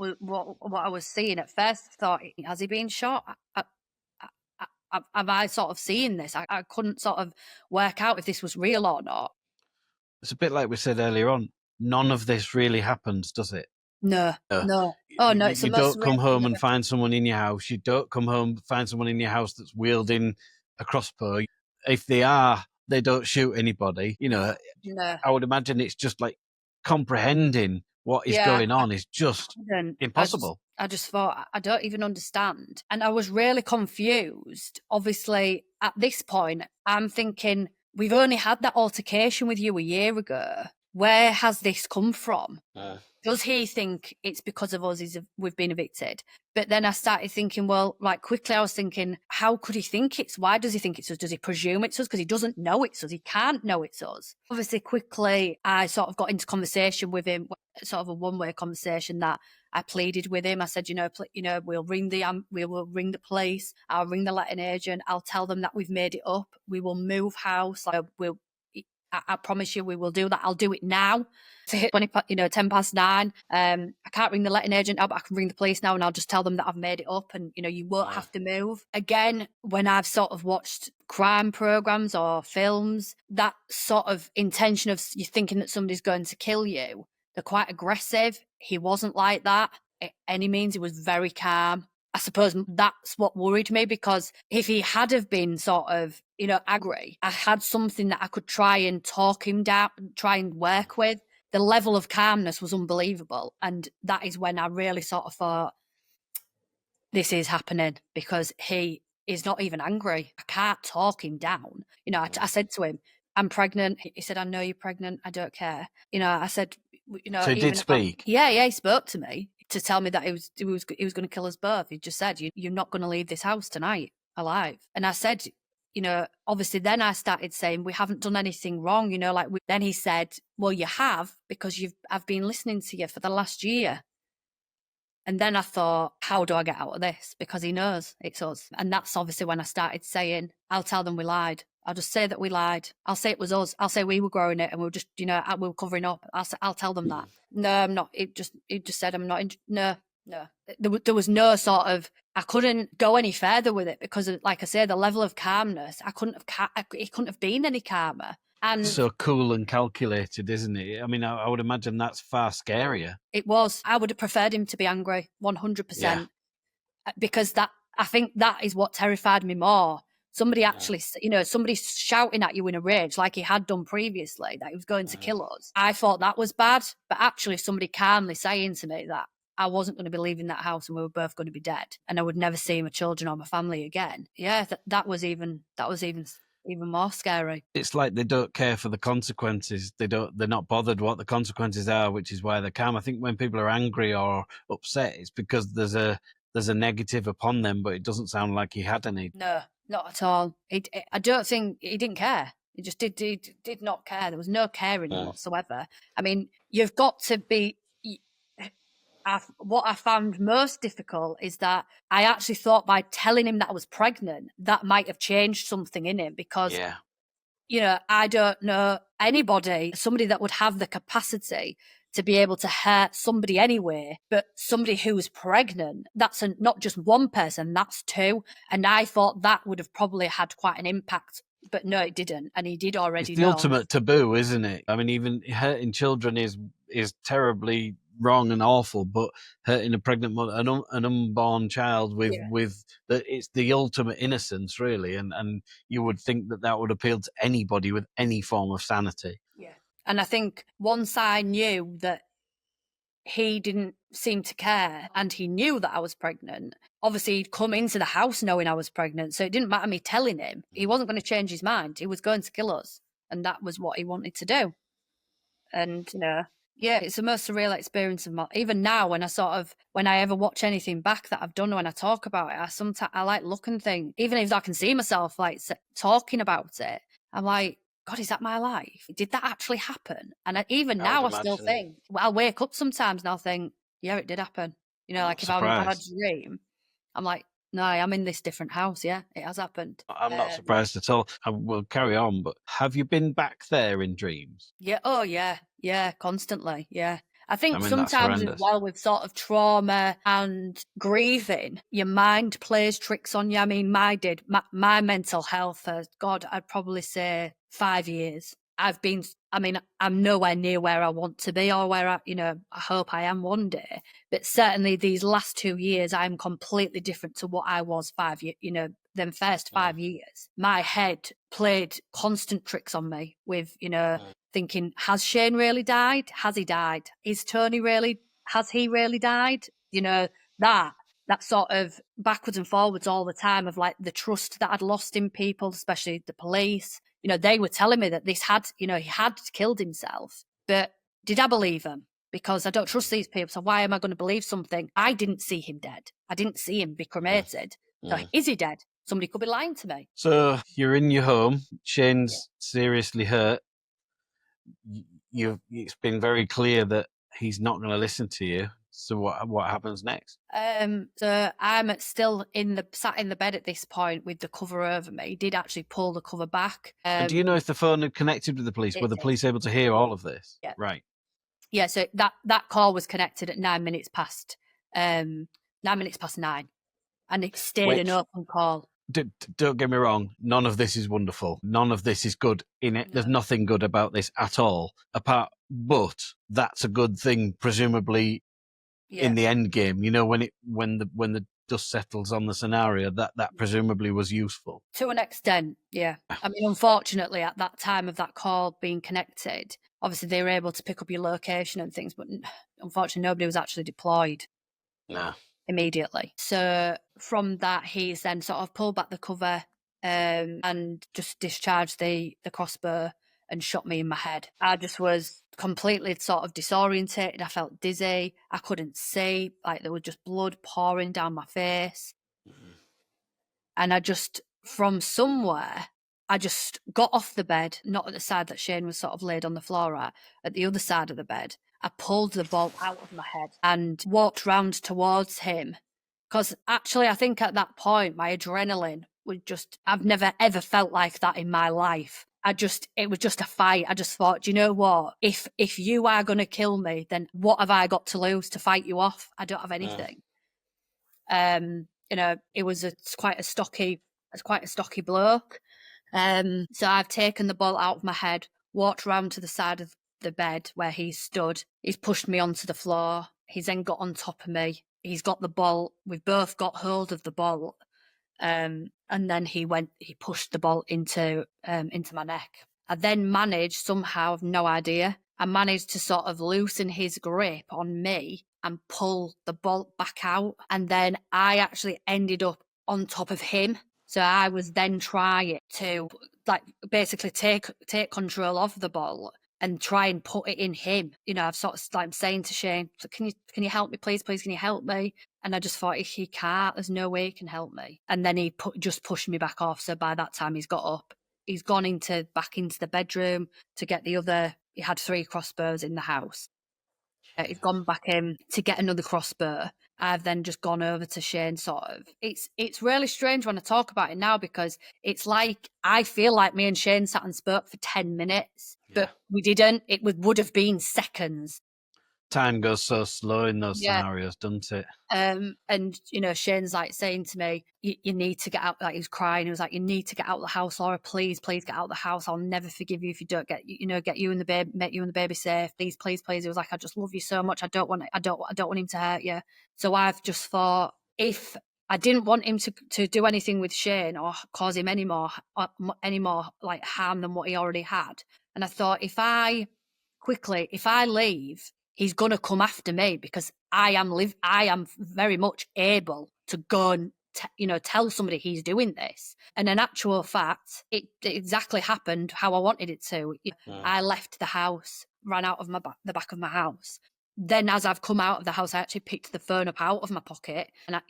S2: I was seeing at first. I thought, has he been shot? Am I sort of seeing this? I couldn't sort of work out if this was real or not.
S1: It's a bit like we said earlier on. None of this really happens, does it?
S2: No. Oh, no, it's
S1: you
S2: the most
S1: don't come home and
S2: real.
S1: find someone in your house. You don't come home, find someone in your house that's wielding a crossbow. If they are, they don't shoot anybody.
S2: No.
S1: I would imagine it's just like comprehending what is going on is just impossible.
S2: I just thought, I don't even understand. And I was really confused. Obviously, at this point, I'm thinking, we've only had that altercation with you a year ago. Where has this come from? Does he think it's because of us we've been evicted? But then I started thinking, well, like quickly I was thinking, how could he think why does he think it's us? Does he presume it's us? Because he doesn't know it's us. He can't know it's us. Obviously, quickly, I sort of got into conversation with him, sort of a one-way conversation that I pleaded with him. I said, we'll ring the police. I'll ring the letting agent. I'll tell them that we've made it up. We will move house. I promise you we will do that. I'll do it now. To hit 10 past 9. I can't ring the letting agent now, but I can ring the police now and I'll just tell them that I've made it up and, you won't have to move. Again, when I've sort of watched crime programs or films, that sort of intention of you thinking that somebody's going to kill you, they're quite aggressive. He wasn't like that by any means. He was very calm. I suppose that's what worried me because if he had have been sort of, angry, I had something that I could try and talk him down, try and work with. The level of calmness was unbelievable. And that is when I really sort of thought, this is happening because he is not even angry. I can't talk him down. I said to him, I'm pregnant. He said, I know you're pregnant. I don't care. I said,
S1: So he did speak?
S2: Yeah, he spoke to me to tell me that he was going to kill us both. He just said, you're not going to leave this house tonight alive. And I said, obviously then I started saying, we haven't done anything wrong, then he said, well, you have, because I've been listening to you for the last year. And then I thought, how do I get out of this? Because he knows it's us. And that's obviously when I started saying, I'll tell them we lied. I'll just say that we lied. I'll say it was us. I'll say we were growing it and we were just, we were covering up. I'll tell them that. No, I'm not. It just said, I'm not. No. There was no sort of, I couldn't go any further with it because, like I say, the level of calmness, it couldn't have been any calmer. And
S1: so cool and calculated, isn't it? I mean, I would imagine that's far scarier.
S2: It was. I would have preferred him to be angry, 100%, because I think that is what terrified me more. Somebody actually, somebody's shouting at you in a rage like he had done previously, that he was going to kill us. I thought that was bad, but actually somebody calmly saying to me that I wasn't going to be leaving that house and we were both going to be dead and I would never see my children or my family again. Yeah, that was even even more scary.
S1: It's like they don't care for the consequences. They're not bothered what the consequences are, which is why they're calm. I think when people are angry or upset, it's because there's a negative upon them, but it doesn't sound like he had any.
S2: No, not at all. I don't think he didn't care. He just did not care. There was no care in him whatsoever. I mean, you've got to be. What I found most difficult is that I actually thought by telling him that I was pregnant, that might have changed something in him, because, you know, I don't know somebody that would have the capacity to be able to hurt somebody anyway, but somebody who was pregnant, that's not just one person, that's two. And I thought that would have probably had quite an impact, but no, it didn't. And he did already
S1: It's the
S2: know.
S1: ultimate taboo, isn't it? I mean, even hurting children is terribly wrong and awful, but hurting a pregnant mother, an unborn child it's the ultimate innocence, really. And you would think that would appeal to anybody with any form of sanity.
S2: Yeah. And I think once I knew that he didn't seem to care and he knew that I was pregnant, obviously he'd come into the house knowing I was pregnant, so it didn't matter me telling him. He wasn't going to change his mind. He was going to kill us, and that was what he wanted to do. And, you know, yeah, it's the most surreal experience of my, even now when I ever watch anything back that I've done, when I talk about it, I like look and think, even if I can see myself like talking about it, I'm like, God, is that my life? Did that actually happen? And even now I still think, well, I'll wake up sometimes and I'll think, yeah, it did happen. You know, like if I've had a dream, I'm like, no, I'm in this different house. Yeah, it has happened.
S1: I'm not surprised at all. I will carry on, but have you been back there in dreams?
S2: Yeah. Oh, yeah. Yeah, constantly. Yeah. I think sometimes as well with sort of trauma and grieving, your mind plays tricks on you. I mean, my mental health, God, I'd probably say 5 years. I'm nowhere near where I want to be or where I hope I am one day. But certainly these last 2 years, I'm completely different to what I was 5 years, them first 5 years. My head played constant tricks on me with, thinking, has Shane really died? Has he died? Has he really died? That sort of backwards and forwards all the time of like the trust that I'd lost in people, especially the police. They were telling me that he had killed himself. But did I believe them? Because I don't trust these people. So why am I going to believe something? I didn't see him dead. I didn't see him be cremated. So is he dead? Somebody could be lying to me.
S1: So you're in your home. Shane's seriously hurt. It's been very clear that he's not going to listen to you. So what happens next?
S2: So I'm still sat in the bed at this point with the cover over me. He did actually pull the cover back.
S1: And do you know if the phone had connected with the police? Were the police able to hear all of this?
S2: Yeah.
S1: Right.
S2: Yeah. So that call was connected at 9 minutes past 9, and it stayed an open call.
S1: Don't get me wrong. None of this is wonderful. None of this is good in it. No. There's nothing good about this at all. But that's a good thing, presumably. Yeah. In the end game, when the dust settles on the scenario, that presumably was useful
S2: to an extent. Yeah, I mean, unfortunately, at that time of that call being connected, obviously they were able to pick up your location and things, but unfortunately, nobody was actually deployed.
S1: No.
S2: Immediately. So from that, he's then sort of pulled back the cover and just discharged the crossbow and shot me in my head. I just was completely sort of disorientated. I felt dizzy. I couldn't see. Like there was just blood pouring down my face. Mm-hmm. And from somewhere, I just got off the bed, not at the side that Shane was sort of laid on the floor at the other side of the bed. I pulled the bolt out of my head and walked round towards him. Because actually, I think at that point, my adrenaline was I've never ever felt like that in my life. It was just a fight. I just thought, do you know what? If you are going to kill me, then what have I got to lose to fight you off? I don't have anything. It was quite a stocky bloke. So I've taken the bolt out of my head, walked round to the side of the bed where he stood. He's pushed me onto the floor. He's then got on top of me. He's got the bolt. We've both got hold of the bolt. And then he pushed the bolt into my neck. I then managed somehow, I've no idea, I managed to sort of loosen his grip on me and pull the bolt back out. And then I actually ended up on top of him. So I was then trying to like basically take control of the ball and try and put it in him. I've sort of like saying to Shane, so can you help me, please, can you help me? And I just thought, he can't, there's no way he can help me. And then he just pushed me back off. So by that time he's got up, he's gone back into the bedroom to get he had 3 crossbows in the house. He's gone back in to get another crossbow. I've then just gone over to Shane, sort of. It's really strange when I talk about it now, because it's like I feel like me and Shane sat and spoke for 10 minutes, but we didn't. It would have been seconds.
S1: Time goes so slow in those scenarios, doesn't it?
S2: And Shane's like saying to me, you need to get out. Like, he was crying. He was like, you need to get out of the house, Laura. Please get out of the house. I'll never forgive you if you don't get you and the baby, make you and the baby safe. Please. He was like, I just love you so much. I don't want him to hurt you. So I've just thought, if I didn't want him to do anything with Shane or cause him any more like harm than what he already had. And I thought, if I leave, he's going to come after me, because I am very much able to go and tell somebody he's doing this. And in actual fact, it exactly happened how I wanted it to. I left the house, ran out of the back of my house. Then as I've come out of the house, I actually picked the phone up out of my pocket, and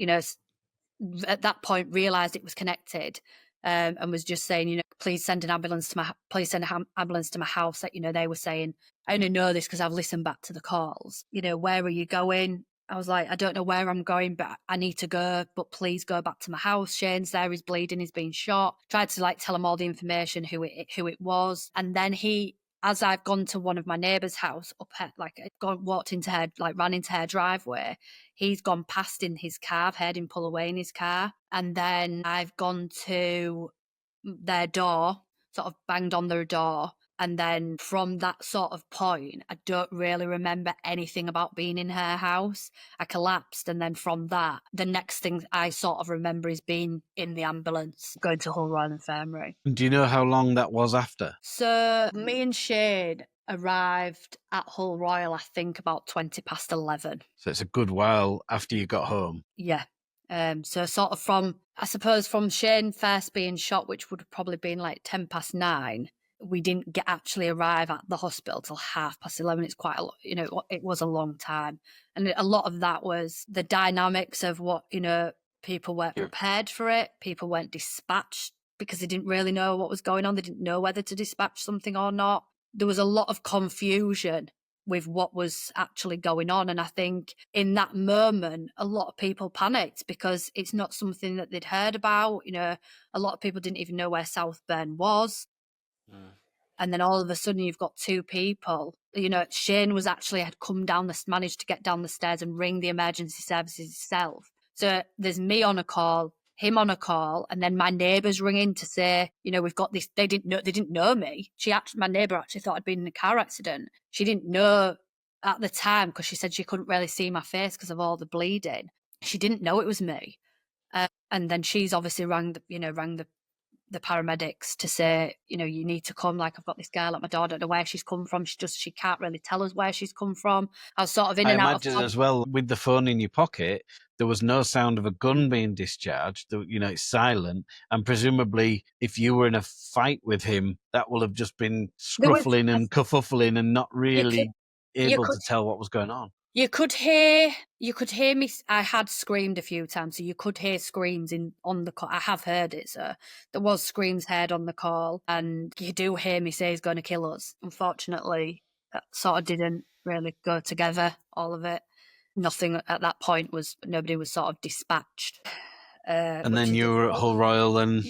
S2: at that point realised it was connected. And was just saying, please send an ambulance to my house. That, they were saying, I only know this because I've listened back to the calls. Where are you going? I was like, I don't know where I'm going, but I need to go, but please go back to my house. Shane's there, he's bleeding, he's been shot. Tried to tell him all the information, who it was. And then as I've gone to one of my neighbour's house, walked into her, ran into her driveway, he's gone past in his car. I've heard him pull away in his car. And then I've gone to their door, sort of banged on their door. And then from that sort of point, I don't really remember anything about being in her house. I collapsed. And then from that, the next thing I sort of remember is being in the ambulance, going to Hull Royal Infirmary.
S1: Do you know how long that was after?
S2: So me and Shane arrived at Hull Royal, I think, about 11:20.
S1: So it's a good while after you got home.
S2: Yeah. So sort of from Shane first being shot, which would have probably been like 9:10, we didn't actually arrive at the hospital till 11:30. It's quite a lot, it was a long time. And a lot of that was the dynamics of what, people weren't prepared for it. People weren't dispatched because they didn't really know what was going on. They didn't know whether to dispatch something or not. There was a lot of confusion with what was actually going on. And I think in that moment, a lot of people panicked because it's not something that they'd heard about. A lot of people didn't even know where South Burn was. And then all of a sudden you've got 2 people. Shane had come down, managed to get down the stairs and ring the emergency services himself. So there's me on a call, him on a call, and then my neighbours ring in to say, we've got this. They didn't know me. My neighbour actually thought I'd been in a car accident. She didn't know at the time because she said she couldn't really see my face because of all the bleeding. She didn't know it was me. And then she's obviously rang the paramedics to say, you need to come. Like, I've got this girl at my door. I don't know where she's come from. She can't really tell us where she's come from. I was sort of in and out of.
S1: I imagine as well, with the phone in your pocket, there was no sound of a gun being discharged. It's silent. And presumably, if you were in a fight with him, that will have just been scruffling and kerfuffling and not really able to tell what was going on.
S2: You could hear me. I had screamed a few times, so you could hear screams on the call. I have heard it, so there was screams heard on the call, and you do hear me say he's going to kill us. Unfortunately, that sort of didn't really go together, all of it. Nothing at that point nobody was sort of dispatched.
S1: And then you were at Hull Royal and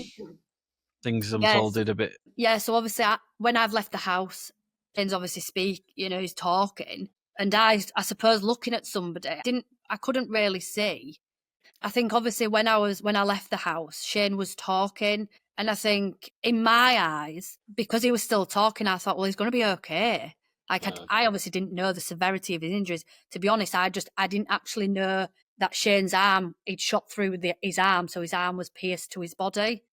S1: things unfolded a bit.
S2: Yeah, so obviously when I've left the house, Shane's obviously he's talking. And I suppose looking at somebody, I couldn't really see. I think obviously when I left the house, Shane was talking. And I think in my eyes, because he was still talking, I thought, well, he's going to be okay. Like, I obviously didn't know the severity of his injuries. To be honest, I didn't actually know that Shane's arm, he'd shot through his arm. So his arm was pierced to his body.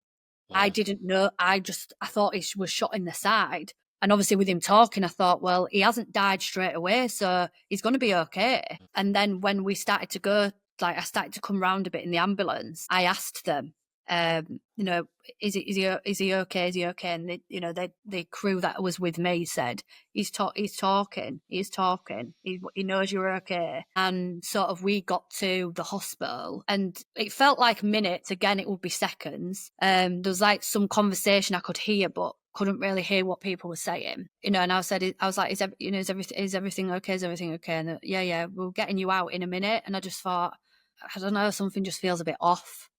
S2: I didn't know. I thought he was shot in the side. And obviously with him talking, I thought, well, he hasn't died straight away, so he's going to be okay. And then when we started to go, I started to come round a bit in the ambulance, I asked them, You know, is he okay? Is he okay? And the crew that was with me said he's talking. He knows you're okay. And sort of we got to the hospital, and it felt like minutes. Again, it would be seconds. There was like some conversation I could hear, but couldn't really hear what people were saying, and I was like, is everything okay? Is everything okay? And yeah, we're getting you out in a minute. And I just thought, I don't know, something just feels a bit off.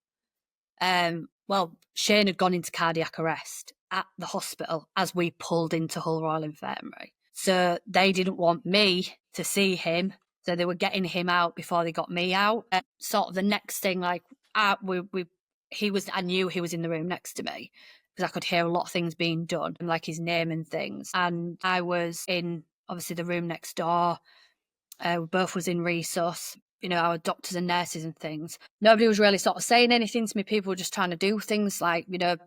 S2: Well, Shane had gone into cardiac arrest at the hospital as we pulled into Hull Royal Infirmary. So they didn't want me to see him. So they were getting him out before they got me out. Sort of the next thing, like, I knew he was in the room next to me because I could hear a lot of things being done, and like his name and things. And I was in, obviously, the room next door. We both was in resus, our doctors and nurses and things. Nobody was really sort of saying anything to me. People were just trying to do things like, get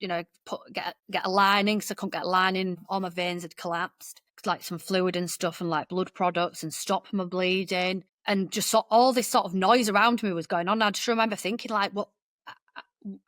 S2: a lining. So I couldn't get a lining. All my veins had collapsed, like some fluid and stuff, and like blood products, and stop my bleeding. And just all this sort of noise around me was going on. I just remember thinking, like, what?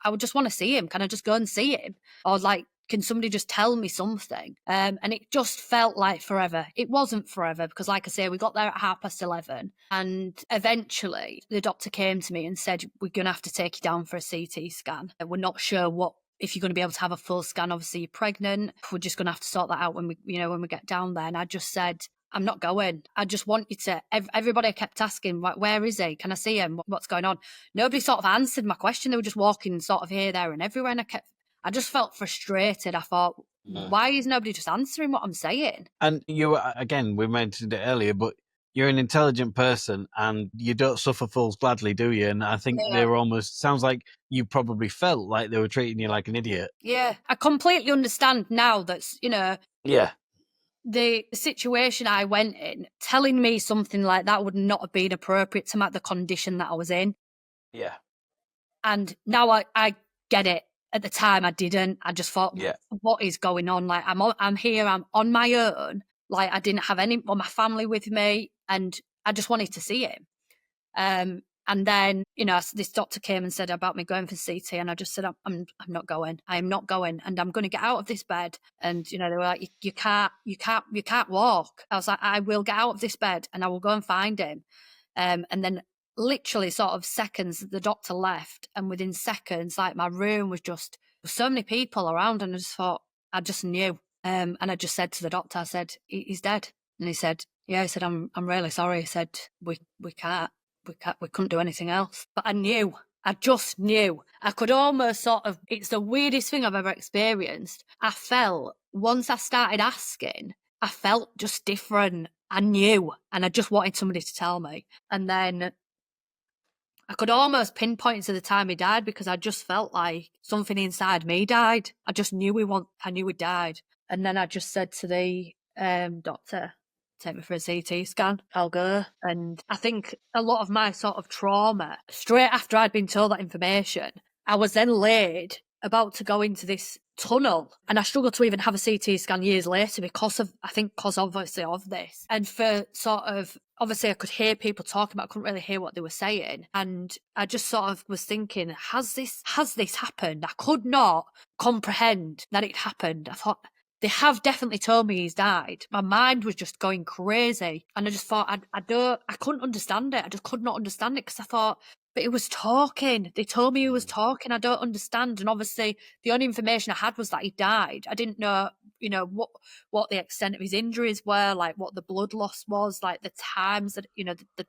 S2: I would just want to see him. Can I just go and see him? Or like, can somebody just tell me something? And it just felt like forever. It wasn't forever because, like I say, we got there at 11:30, and eventually the doctor came to me and said, we're going to have to take you down for a CT scan. We're not sure if you're going to be able to have a full scan. Obviously, you're pregnant. We're just going to have to sort that out when we get down there. And I just said, I'm not going. I just want you to. Everybody kept asking, where is he? Can I see him? What's going on? Nobody sort of answered my question. They were just walking sort of here, there, and everywhere. And I just felt frustrated. I thought, why is nobody just answering what I'm saying?
S1: And you, again, we mentioned it earlier, but you're an intelligent person and you don't suffer fools gladly, do you? And I think they were almost, sounds like you probably felt like they were treating you like an idiot.
S2: Yeah, I completely understand now that's,
S1: Yeah.
S2: The situation I went in, telling me something like that would not have been appropriate to the condition that I was in.
S1: Yeah.
S2: And now I get it. At the time, I didn't. I just thought, what is going on? Like, I'm here, I'm on my own. Like, I didn't have my family with me, and I just wanted to see him. And then, this doctor came and said about me going for CT, and I just said, I'm not going. I am not going, and I'm going to get out of this bed. And they were like, you can't walk. I was like, I will get out of this bed, and I will go and find him. And then, literally, sort of seconds, the doctor left, and within seconds, like, my room was just so many people around, and I just thought, I just knew. And I just said to the doctor, I said, he's dead, and he said, yeah. He said, I'm really sorry. He said, we couldn't do anything else. But I just knew. I could almost sort of, it's the weirdest thing I've ever experienced. I felt, once I started asking, I felt just different. I knew, and I just wanted somebody to tell me. And then I could almost pinpoint to the time he died because I just felt like something inside me died. I just knew I knew he died. And then I just said to the doctor, take me for a CT scan, I'll go. And I think a lot of my sort of trauma, straight after I'd been told that information, I was then laid about to go into this tunnel, and I struggled to even have a CT scan years later because obviously of this. And for sort of, obviously I could hear people talking, but I couldn't really hear what they were saying. And I just sort of was thinking, has this happened? I could not comprehend that it happened. I thought, they have definitely told me he's died. My mind was just going crazy. And I just thought, I couldn't understand it. I just could not understand it because I thought, but he was talking. They told me he was talking. I don't understand. And obviously the only information I had was that he died. I didn't know, what the extent of his injuries were, like what the blood loss was, like the times that,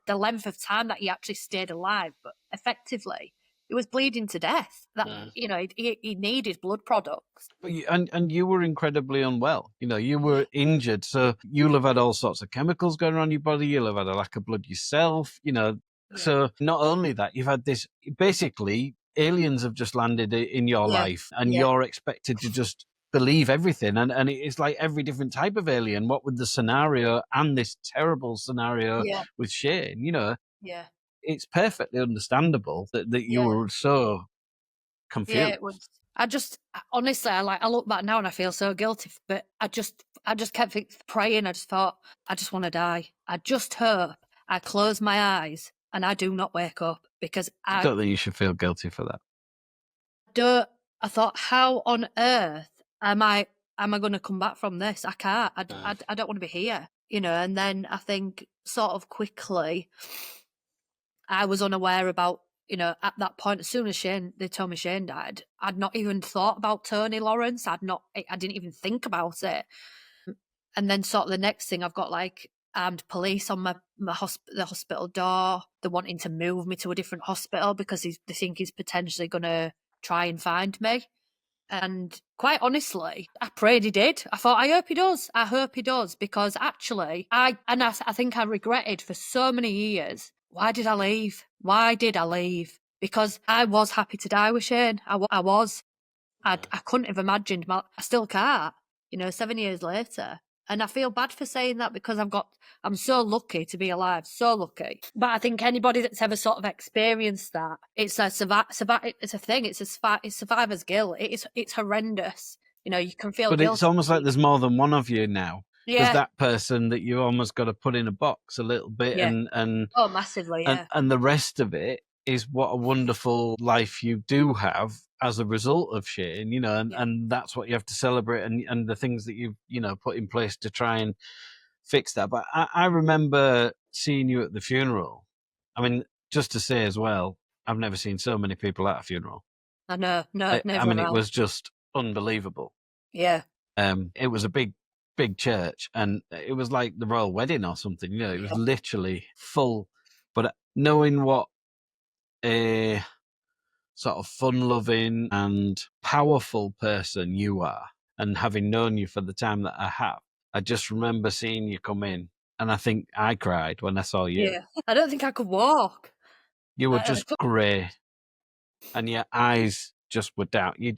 S2: the length of time that he actually stayed alive. But effectively, he was bleeding to death. That he needed blood products.
S1: But and you were incredibly unwell. You were injured, so you'll have had all sorts of chemicals going around your body. You'll have had a lack of blood yourself. So not only that, you've had this. Basically, aliens have just landed in your life, and you're expected to just believe everything. And it's like every different type of alien. What with the scenario and this terrible scenario with Shane,
S2: Yeah.
S1: It's perfectly understandable that you were so confused.
S2: Yeah, it was. I just, honestly, I look back now and I feel so guilty, but I just kept praying. I just thought, I just want to die. I just hope I close my eyes and I do not wake up, because
S1: I don't think you should feel guilty for that.
S2: thought, how on earth am I going to come back from this? I can't. I don't want to be here, And then I think sort of quickly, I was unaware about, at that point, as soon as they told me Shane died, I'd not even thought about Tony Lawrence. I didn't even think about it. And then sort of the next thing, I've got like armed police on the hospital door. They're wanting to move me to a different hospital because they think he's potentially going to try and find me. And quite honestly, I prayed he did. I thought, I hope he does. I hope he does, because actually, I think I regretted for so many years. Why did I leave? Why did I leave? Because I was happy to die with Shane. I was. I couldn't have imagined. I still can't. 7 years later. And I feel bad for saying that, because I'm so lucky to be alive, so lucky. But I think anybody that's ever sort of experienced that, it's a it's a thing. It's survivor's guilt. It's horrendous. You can feel
S1: But
S2: guilty.
S1: it's almost like there's more than one of you now.
S2: Yeah.
S1: There's that person that you almost got to put in a box a little bit,
S2: Yeah.
S1: and
S2: Oh, massively, yeah.
S1: and the rest of it is what a wonderful life you do have as a result of Shane, and that's what you have to celebrate, and the things that you've put in place to try and fix that. But I remember seeing you at the funeral. I mean, just to say as well, I've never seen so many people at a funeral.
S2: I know, no, never.
S1: I mean, it was just unbelievable.
S2: Yeah.
S1: It was a big church, and it was like the royal wedding or something. It was literally full. But knowing what a sort of fun-loving and powerful person you are, and having known you for the time that I have, I just remember seeing you come in, and I think I cried when I saw you.
S2: Yeah. I don't think I could walk.
S1: You were just grey, and your eyes just were down. You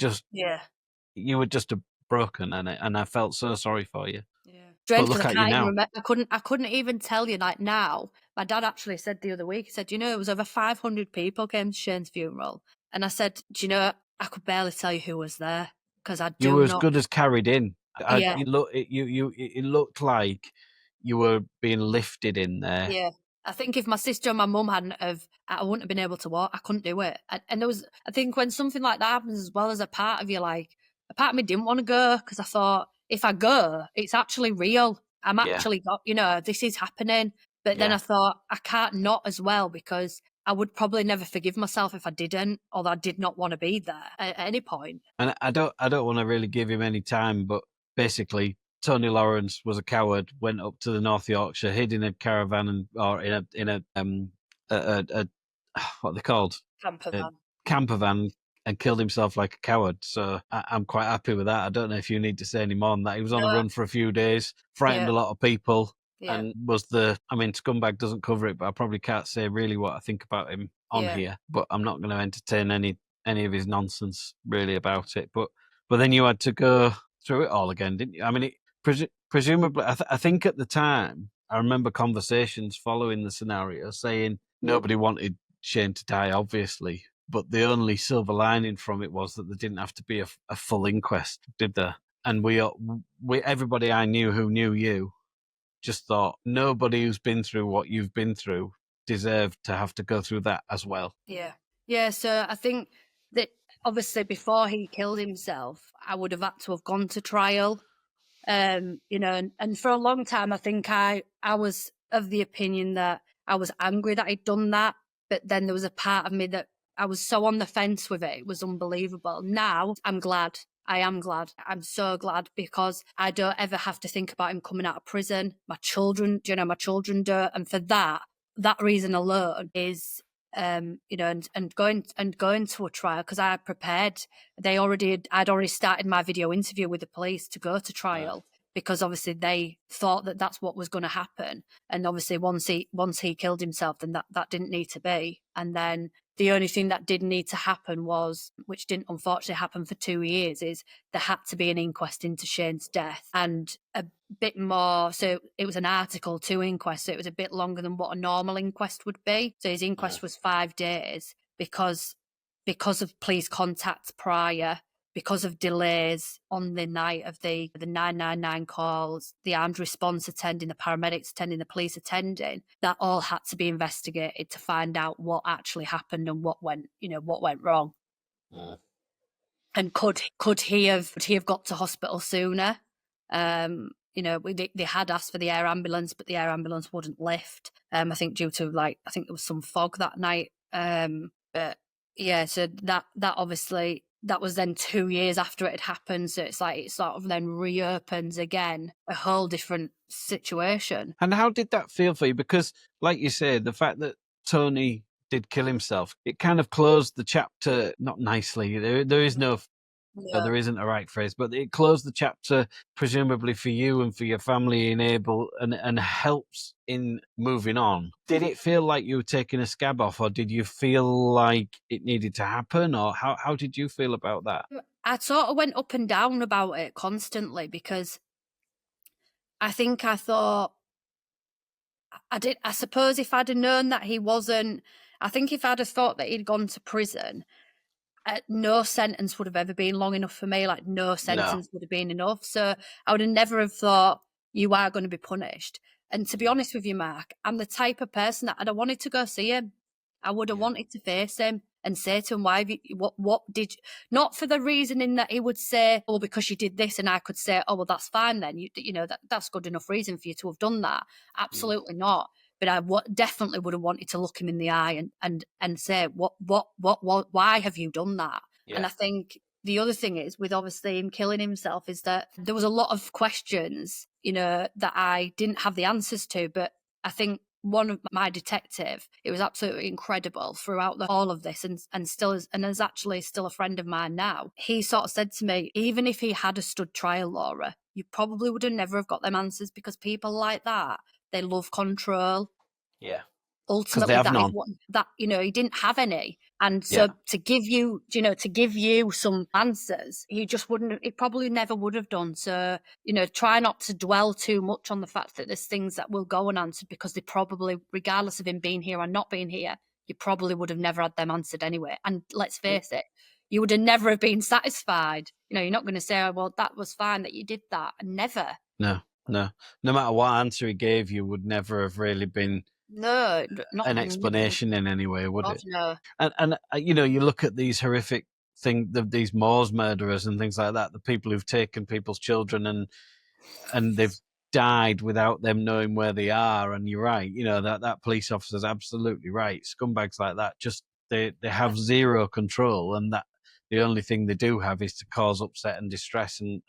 S1: were just broken, and I felt so sorry for you.
S2: Yeah. Strange,
S1: But look
S2: because I
S1: at you
S2: can't even
S1: now.
S2: remember. I couldn't even tell you. Like now, my dad actually said the other week. He said, it was over 500 people came to Shane's funeral, and I said, I could barely tell you who was there, because I do
S1: You were as
S2: not.
S1: good as carried in.
S2: Yeah.
S1: It looked like you were being lifted in there.
S2: Yeah. I think if my sister and my mum hadn't I wouldn't have been able to walk. I couldn't do it. And there was, I think when something like that happens, as well as a part of you, like, a part of me didn't want to go, because I thought, if I go, it's actually real. I'm actually this is happening. But then I thought, I can't not as well, because I would probably never forgive myself if I didn't, or I did not want to be there at any point.
S1: And I don't want to really give him any time, but basically, Tony Lawrence was a coward. Went up to the North Yorkshire, hid in a caravan or in a what are they called?
S2: Camper van.
S1: Camper van, and killed himself like a coward. So I'm quite happy with that. I don't know if you need to say any more than that. He was on a run for a few days, frightened a lot of people, and Scumbag doesn't cover it, but I probably can't say really what I think about him on here. But I'm not going to entertain any of his nonsense really about it. But then you had to go through it all again, didn't you? I mean, presumably, I think at the time, I remember conversations following the scenario saying nobody wanted Shane to die, obviously, but the only silver lining from it was that there didn't have to be a full inquest, did there? And we everybody I knew who knew you just thought nobody who's been through what you've been through deserved to have to go through that as well.
S2: Yeah. So I think that obviously before he killed himself, I would have had to have gone to trial. And for a long time, I think I was of the opinion that I was angry that I'd done that, but then there was a part of me that I was so on the fence with it. It was unbelievable. Now I'm glad. I am glad. I'm so glad, because I don't ever have to think about him coming out of prison. My children don't. And for that reason alone is, and going to a trial, because I prepared. I'd already started my video interview with the police to go to trial, because obviously they thought that that's what was going to happen. And obviously once he killed himself, then that didn't need to be. And then the only thing that did need to happen was, which didn't unfortunately happen for 2 years, is there had to be an inquest into Shane's death, and a bit more. So it was an Article 2 inquest, so it was a bit longer than what a normal inquest would be. So his inquest was 5 days, because of police contacts prior, because of delays on the night of the 999 calls, the armed response attending, the paramedics attending, the police attending, that all had to be investigated to find out what actually happened and what went wrong. And could he have got to hospital sooner? You know, they had asked for the air ambulance, but the air ambulance wouldn't lift. I think due to I think there was some fog that night. But yeah, so that obviously that was then 2 years after it had happened. So it's like it sort of then reopens again, a whole different situation.
S1: And how did that feel for you? Because, like you said, the fact that Tony did kill himself, it kind of closed the chapter, not nicely. There is no, there isn't a right phrase, but it closed the chapter, presumably for you and for your family, and helps in moving on. Did it feel like you were taking a scab off, or did you feel like it needed to happen, or how did you feel about that?
S2: I sort of went up and down about it constantly, because I think I thought, I suppose if I'd have known that he wasn't, I think if I'd have thought that he'd gone to prison, no sentence would have ever been long enough for me. Like, no sentence would have been enough. So I would have never have thought, you are going to be punished. And to be honest with you, Mark, I'm the type of person that I'd have wanted to go see him. I would have wanted to face him and say to him, why have you, what did you, not for the reasoning that he would say, oh, because you did this, and I could say, oh, well, that's fine then. You know, that's good enough reason for you to have done that. Absolutely not. But I definitely would have wanted to look him in the eye and say, what, why have you done that? Yeah. And I think the other thing is, with obviously him killing himself, is that there was a lot of questions, you know, that I didn't have the answers to. But I think one of my detective, it was absolutely incredible throughout all of this, and still is actually still a friend of mine now. He sort of said to me, even if he had a stood trial, Laura, you probably would have never have got them answers, because people like that, they love control.
S1: Yeah.
S2: Ultimately, that you know, he didn't have any. And so to give you, you know, to give you some answers, he just wouldn't, he probably never would have done. So, you know, try not to dwell too much on the fact that there's things that will go unanswered, because they probably, regardless of him being here or not being here, you probably would have never had them answered anyway. And let's face it, you would have never have been satisfied. You know, you're not going to say, oh, well, that was fine that you did that. Never.
S1: No. No matter what answer he gave you, would never have really been
S2: not
S1: an explanation in any way, would it?
S2: No.
S1: And you know, you look at these horrific these Moors murderers and things like that, the people who've taken people's children and they've died without them knowing where they are. And you're right, you know, that police officer's absolutely right. Scumbags like that, just they have zero control, and that the only thing they do have is to cause upset and distress. And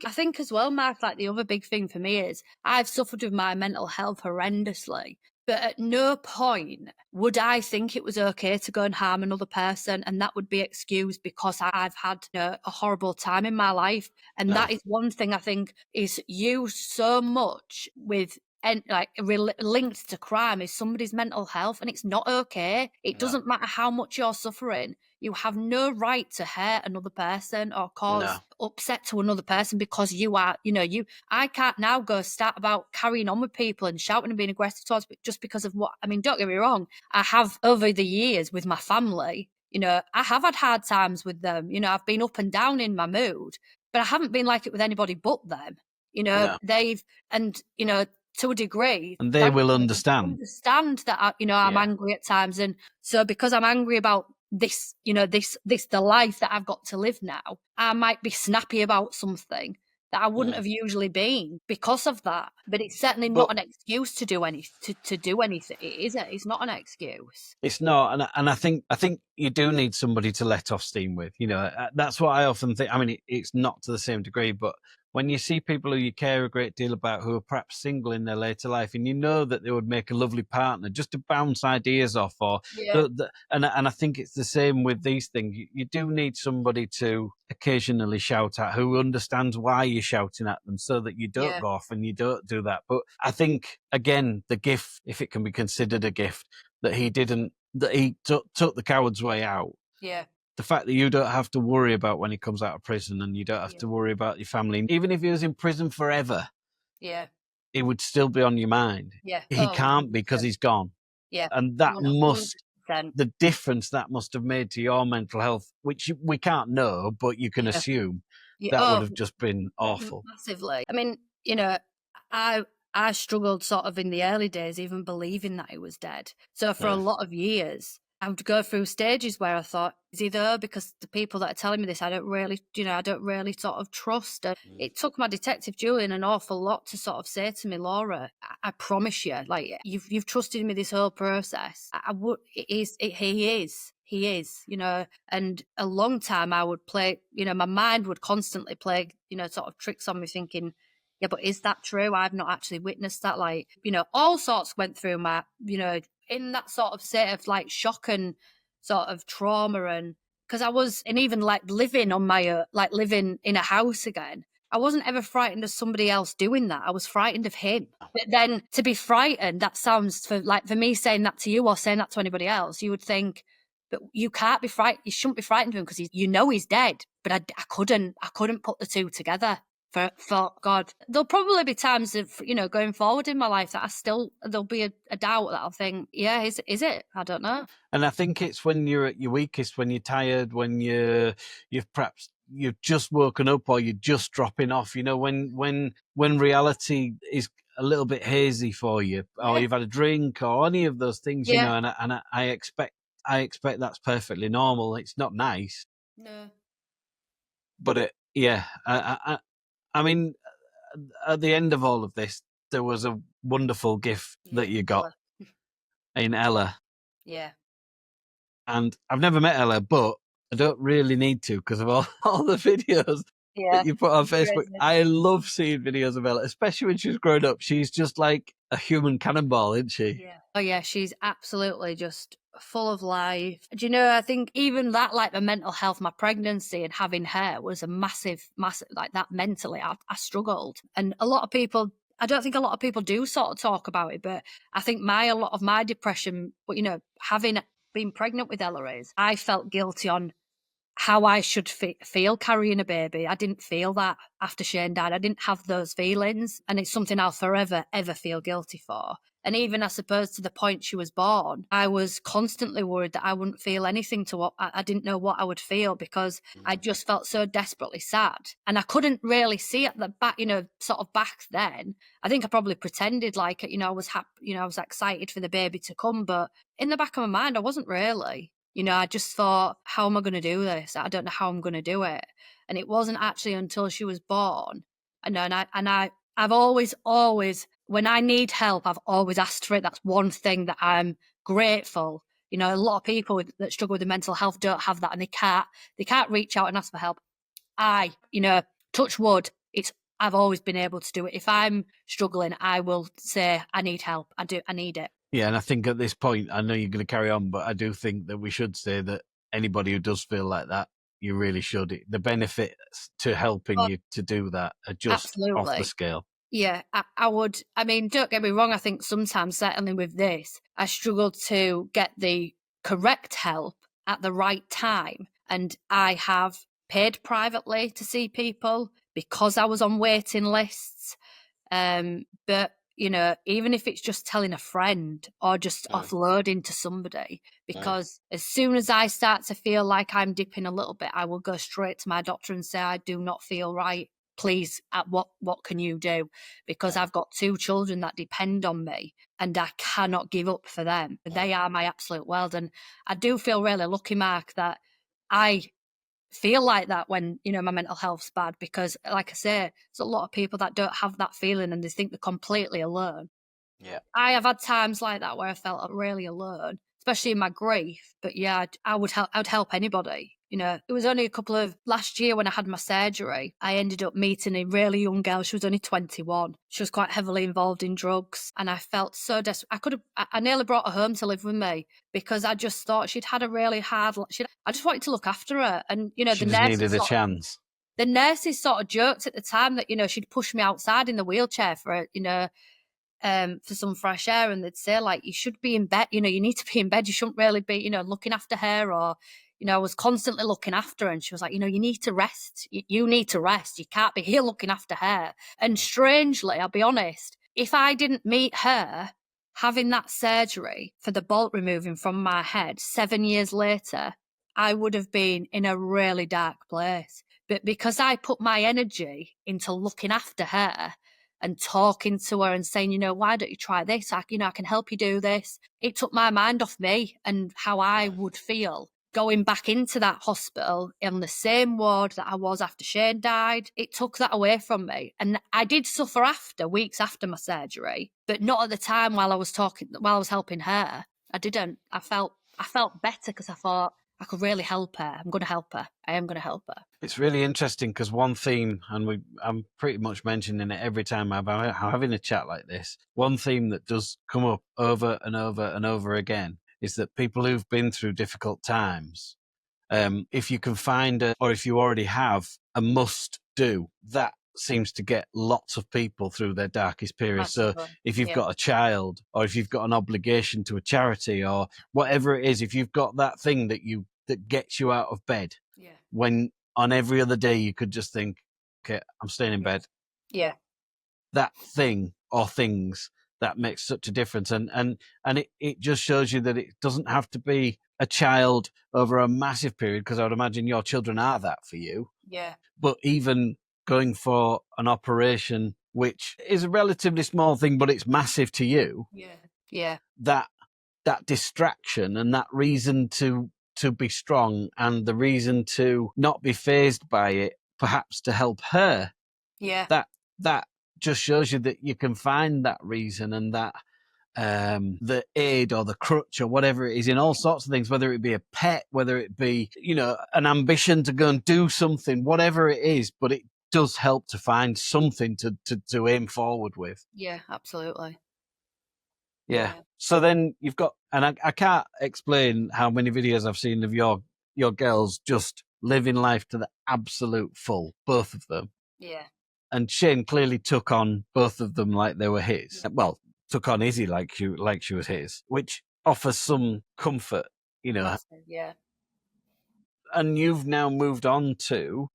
S2: I think as well, Mark, like the other big thing for me is I've suffered with my mental health horrendously, but at no point would I think it was okay to go and harm another person, and that would be excused because I've had, you know, a horrible time in my life. And that is one thing I think is used so much with, and like linked to crime, is somebody's mental health, and it's not okay. It doesn't matter how much you're suffering. You have no right to hurt another person or cause upset to another person because you are, you know, I can't now go start about carrying on with people and shouting and being aggressive towards, just because of what, I mean, don't get me wrong. I have over the years with my family, you know, I have had hard times with them. You know, I've been up and down in my mood, but I haven't been like it with anybody but them. You know, and, you know, to a degree,
S1: and they will understand
S2: that you know, I'm angry at times, and so because I'm angry about this, you know, this the life that I've got to live now, I might be snappy about something that I wouldn't have usually been because of that. But it's certainly not an excuse to do anything. Is it? It's not an excuse.
S1: It's not, and I think you do need somebody to let off steam with. You know, that's what I often think. I mean, it's not to the same degree, but when you see people who you care a great deal about who are perhaps single in their later life, and you know that they would make a lovely partner just to bounce ideas off, or and I think it's the same with these things. You do need somebody to occasionally shout at who understands why you're shouting at them, so that you don't go off and you don't do that. But I think, again, the gift, if it can be considered a gift, that he took the coward's way out.
S2: Yeah.
S1: The fact that you don't have to worry about when he comes out of prison, and you don't have to worry about your family. Even if he was in prison forever, he would still be on your mind.
S2: Yeah.
S1: He can't, because he's gone.
S2: Yeah.
S1: And that 100%. The difference that must have made to your mental health, which we can't know, but you can assume that would have just been awful.
S2: Massively. I mean, you know, I struggled sort of in the early days, even believing that he was dead. So for a lot of years, I would go through stages where I thought, is he there? Because the people that are telling me this, I don't really sort of trust. And it took my detective Julian an awful lot to sort of say to me, Laura, I promise you, like, you've trusted me this whole process. He is, and a long time I would play, my mind would constantly play, sort of tricks on me thinking, yeah, but is that true? I've not actually witnessed that. Like, all sorts went through my, in that sort of state of like shock and sort of trauma. And because I was, and even like living on my own, like living in a house again, I wasn't ever frightened of somebody else doing that. I was frightened of him. But then to be frightened, that sounds for me saying that to you or saying that to anybody else, you would think, but you can't be frightened. You shouldn't be frightened of him because he's dead. But I couldn't put the two together. For God, there'll probably be times of, going forward in my life that there'll be a doubt that I'll think, yeah, is it? I don't know.
S1: And I think it's when you're at your weakest, when you're tired, when you've just woken up or you're just dropping off, when reality is a little bit hazy for you, or you've had a drink or any of those things, and I expect that's perfectly normal. It's not nice.
S2: No.
S1: But I mean, at the end of all of this, there was a wonderful gift that you got in Ella.
S2: Yeah.
S1: And I've never met Ella, but I don't really need to because of all the videos that you put on Facebook. I love seeing videos of Ella, especially when she's grown up. She's just like a human cannonball, isn't she?
S2: Yeah. Oh, yeah. She's absolutely just full of life. Do you know, I think even that, like the mental health, my pregnancy and having her was a massive, like that mentally. I struggled. And a lot of people, I don't think a lot of people do sort of talk about it, but I think a lot of my depression, having been pregnant with Ella is, I felt guilty on how I should feel carrying a baby. I didn't feel that after Shane died. I didn't have those feelings. And it's something I'll forever, ever feel guilty for. And even, I suppose, to the point she was born, I was constantly worried that I wouldn't feel anything to what I didn't know what I would feel because I just felt so desperately sad. And I couldn't really see at the back, sort of back then. I think I probably pretended like, I was happy, I was excited for the baby to come. But in the back of my mind, I wasn't really. I just thought, how am I going to do this? I don't know how I'm going to do it. And it wasn't actually until she was born. I've always, when I need help, I've always asked for it. That's one thing that I'm grateful. A lot of people that struggle with mental health don't have that, and they can't reach out and ask for help. Touch wood, I've always been able to do it. If I'm struggling, I will say, I need help. I need it.
S1: Yeah, and I think at this point, I know you're going to carry on, but I do think that we should say that anybody who does feel like that, you really should. The benefits to helping you to do that are just off the scale.
S2: Yeah, I would. I mean, don't get me wrong. I think sometimes, certainly with this, I struggled to get the correct help at the right time. And I have paid privately to see people because I was on waiting lists. But even if it's just telling a friend or just offloading to somebody, because as soon as I start to feel like I'm dipping a little bit, I will go straight to my doctor and say, I do not feel right. Please, what can you do? Because I've got 2 children that depend on me and I cannot give up for them. They are my absolute world. And I do feel really lucky, Mark, that I feel like that when my mental health's bad, because like I say, there's a lot of people that don't have that feeling and they think they're completely alone. I have had times like that where I felt really alone, especially in my grief. But yeah, I'd help anybody. It was only a couple of last year when I had my surgery, I ended up meeting a really young girl. She was only 21. She was quite heavily involved in drugs. And I felt so desperate. I nearly brought her home to live with me because I just thought she'd had a really hard, I just wanted to look after her. And,
S1: she
S2: the nurses
S1: needed a chance.
S2: The nurses sort of joked at the time that, she'd push me outside in the wheelchair for some fresh air. And they'd say, like, you should be in bed, you need to be in bed. You shouldn't really be, looking after her. Or, I was constantly looking after her. And she was like, you need to rest. You need to rest. You can't be here looking after her. And strangely, I'll be honest, if I didn't meet her having that surgery for the bolt removing from my head 7 years later, I would have been in a really dark place. But because I put my energy into looking after her, and talking to her and saying, why don't you try this? I can help you do this. It took my mind off me and how I would feel going back into that hospital in the same ward that I was after Shane died. It took that away from me. And I did suffer weeks after my surgery, but not at the time while I was helping her. I didn't. I felt better because I thought I could really help her. I'm going to help her. I am going to help her.
S1: It's really interesting because one theme, and I'm pretty much mentioning it every time I'm having a chat like this, one theme that does come up over and over and over again is that people who've been through difficult times, if you can find or if you already have a must do, that seems to get lots of people through their darkest periods. So if you've got a child, or if you've got an obligation to a charity, or whatever it is, if you've got that thing that gets you out of bed, when on every other day you could just think, okay, I'm staying in bed.
S2: Yeah.
S1: That thing or things that makes such a difference. And it just shows you that it doesn't have to be a child over a massive period, because I would imagine your children are that for you.
S2: Yeah.
S1: But even going for an operation, which is a relatively small thing, but it's massive to you.
S2: Yeah. Yeah.
S1: That distraction and that reason to be strong, and the reason to not be fazed by it, perhaps to help her.
S2: Yeah.
S1: That just shows you that you can find that reason and that the aid or the crutch or whatever it is in all sorts of things, whether it be a pet, whether it be, an ambition to go and do something, whatever it is, but it does help to find something to aim forward with.
S2: Yeah, absolutely.
S1: Yeah. So then you've got, and I can't explain how many videos I've seen of your girls just living life to the absolute full, both of them.
S2: Yeah.
S1: And Shane clearly took on both of them like they were his. Well, took on Izzy like she was his, which offers some comfort,
S2: Massive, yeah.
S1: And you've now moved on to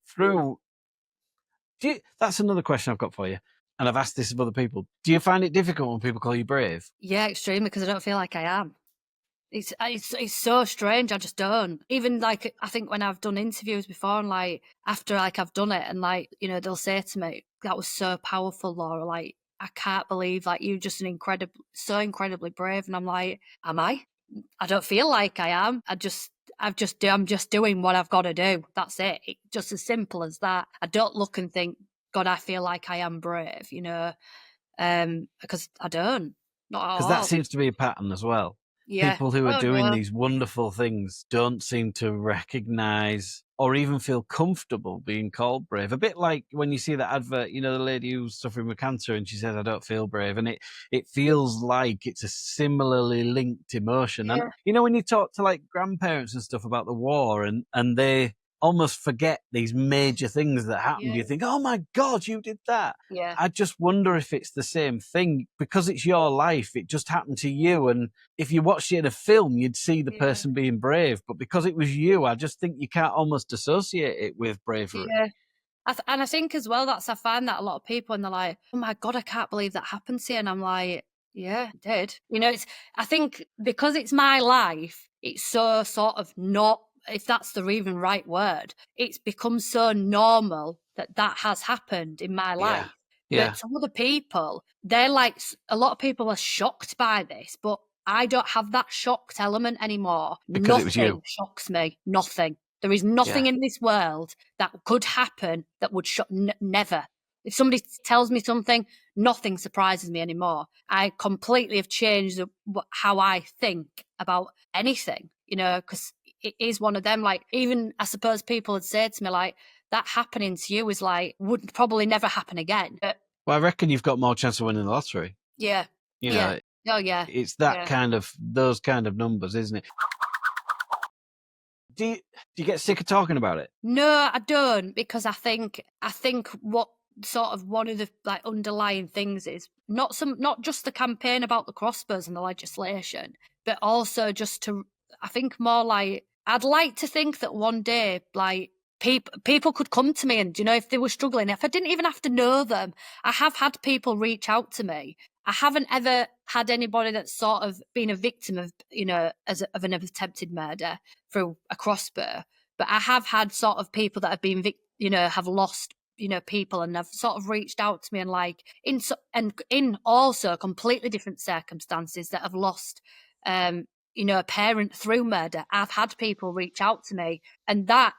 S1: that's another question I've got for you. And I've asked this of other people. Do you find it difficult when people call you brave?
S2: Yeah, extremely, because I don't feel like I am. It's so strange. I just don't. Even I think when I've done interviews before, and after I've done it, and they'll say to me, "That was so powerful, Laura. I can't believe you're just so incredibly brave." And I'm like, "Am I? I don't feel like I am. I'm just doing what I've got to do. That's it. It's just as simple as that. I don't look and think, God, I feel like I am brave, because I don't. Not at all.
S1: Because that seems to be a pattern as well.
S2: Yeah.
S1: People who are doing these wonderful things don't seem to recognize or even feel comfortable being called brave. A bit like when you see that advert, the lady who's suffering with cancer and she says, "I don't feel brave." And it feels like it's a similarly linked emotion.
S2: Yeah.
S1: And, when you talk to grandparents and stuff about the war and they almost forget these major things that happened. You think, "Oh my God, you did that."
S2: Yeah.
S1: I just wonder if it's the same thing, because it's your life. It just happened to you. And if you watched it in a film, you'd see the person being brave. But because it was you, I just think you can't almost associate it with bravery.
S2: Yeah. And I think as well, I find that a lot of people, and they're like, "Oh my God, I can't believe that happened to you." And I'm like, yeah, it did. I think because it's my life, it's so sort of not, if that's the even right word, it's become so normal that has happened in my life.
S1: Yeah.
S2: But to other people, they're like, a lot of people are shocked by this, but I don't have that shocked element anymore.
S1: Because
S2: Nothing
S1: it was you.
S2: shocks me. Nothing. There is nothing in this world that could happen that would shock. Never. If somebody tells me something, nothing surprises me anymore. I completely have changed how I think about anything, because it is one of them. Even I suppose people would say to me, that happening to you is would probably never happen again. But,
S1: well, I reckon you've got more chance of winning the lottery.
S2: Yeah.
S1: Oh
S2: yeah.
S1: It's that those kind of numbers, isn't it? Do you get sick of talking about it?
S2: No, I don't, because I think what sort of one of the underlying things is not just the campaign about the Crossbows and the legislation, but also just I think more I'd like to think that one day people could come to me and, if they were struggling, if I didn't even have to know them. I have had people reach out to me. I haven't ever had anybody that's sort of been a victim of, of an attempted murder through a crossbow. But I have had sort of people that have been, have lost people, and have sort of reached out to me, and like in also completely different circumstances that have lost a parent through murder. I've had people reach out to me, and that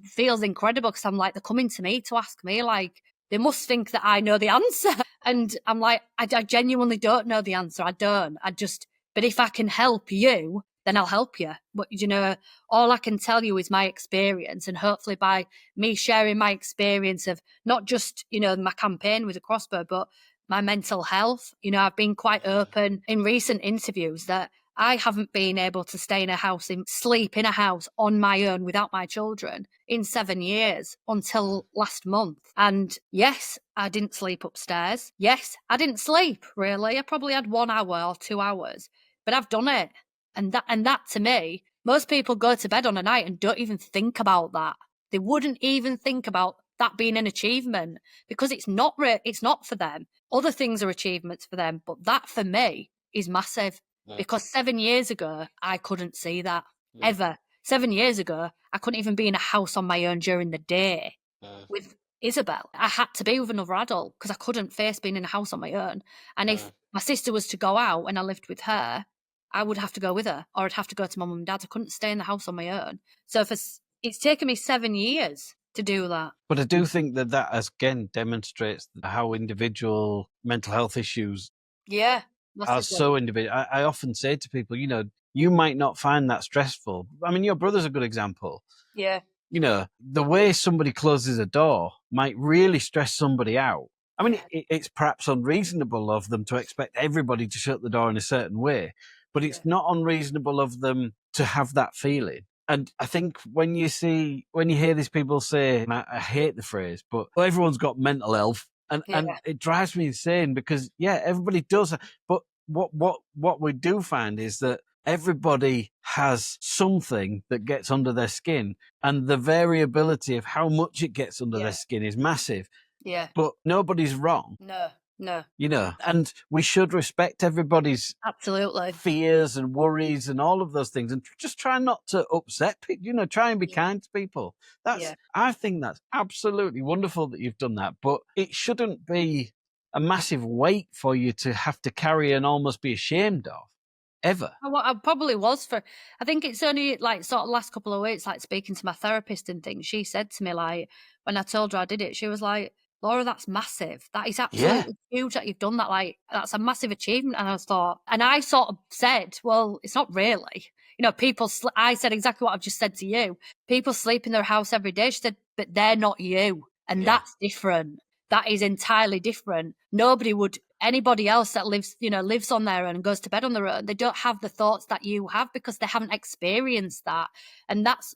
S2: feels incredible, because I'm like, they're coming to me to ask me, like, they must think that I know the answer. And I'm like, I genuinely don't know the answer. I don't. But if I can help you, then I'll help you. But, all I can tell you is my experience. And hopefully by me sharing my experience of not just, my campaign with the Crossbow, but my mental health, I've been quite open in recent interviews that I haven't been able to stay in a house, sleep in a house on my own without my children in 7 years until last month. And yes, I didn't sleep upstairs. Yes, I didn't sleep, really. I probably had 1 hour or 2 hours, but I've done it. And that to me, most people go to bed on a night and don't even think about that. They wouldn't even think about that being an achievement, because it's not for them. Other things are achievements for them, but that for me is massive. Yeah. Because 7 years ago, I couldn't see that ever. 7 years ago, I couldn't even be in a house on my own during the day with Isabel. I had to be with another adult because I couldn't face being in a house on my own. And if my sister was to go out and I lived with her, I would have to go with her, or I'd have to go to my mum and dad. I couldn't stay in the house on my own. So it's taken me 7 years to do that.
S1: But I do think that again demonstrates how individual mental health issues are so individual. I often say to people, you might not find that stressful. I mean, your brother's a good example.
S2: Yeah.
S1: The way somebody closes a door might really stress somebody out. I mean, it's perhaps unreasonable of them to expect everybody to shut the door in a certain way, but it's not unreasonable of them to have that feeling. And I think when you hear these people say, and I hate the phrase, but everyone's got mental health, and it drives me insane, because everybody does. But what we do find is that everybody has something that gets under their skin, and the variability of how much it gets under their skin is massive.
S2: Yeah.
S1: But nobody's wrong.
S2: No.
S1: And we should respect everybody's
S2: absolutely
S1: fears and worries and all of those things, and just try not to upset people. Try and be kind to people. I think that's absolutely wonderful that you've done that, but it shouldn't be a massive weight for you to have to carry and almost be ashamed of. Ever.
S2: What I probably was I think it's only like sort of last couple of weeks, like speaking to my therapist and things, she said to me, like, when I told her I did it, she was like, Laura, that's massive. That is absolutely huge that you've done that. Like, that's a massive achievement. And I sort of said, well, it's not really. I said exactly what I've just said to you. People sleep in their house every day. She said, but they're not you. And that's different. That is entirely different. Anybody else that lives on their own and goes to bed on their own, they don't have the thoughts that you have because they haven't experienced that. And that's,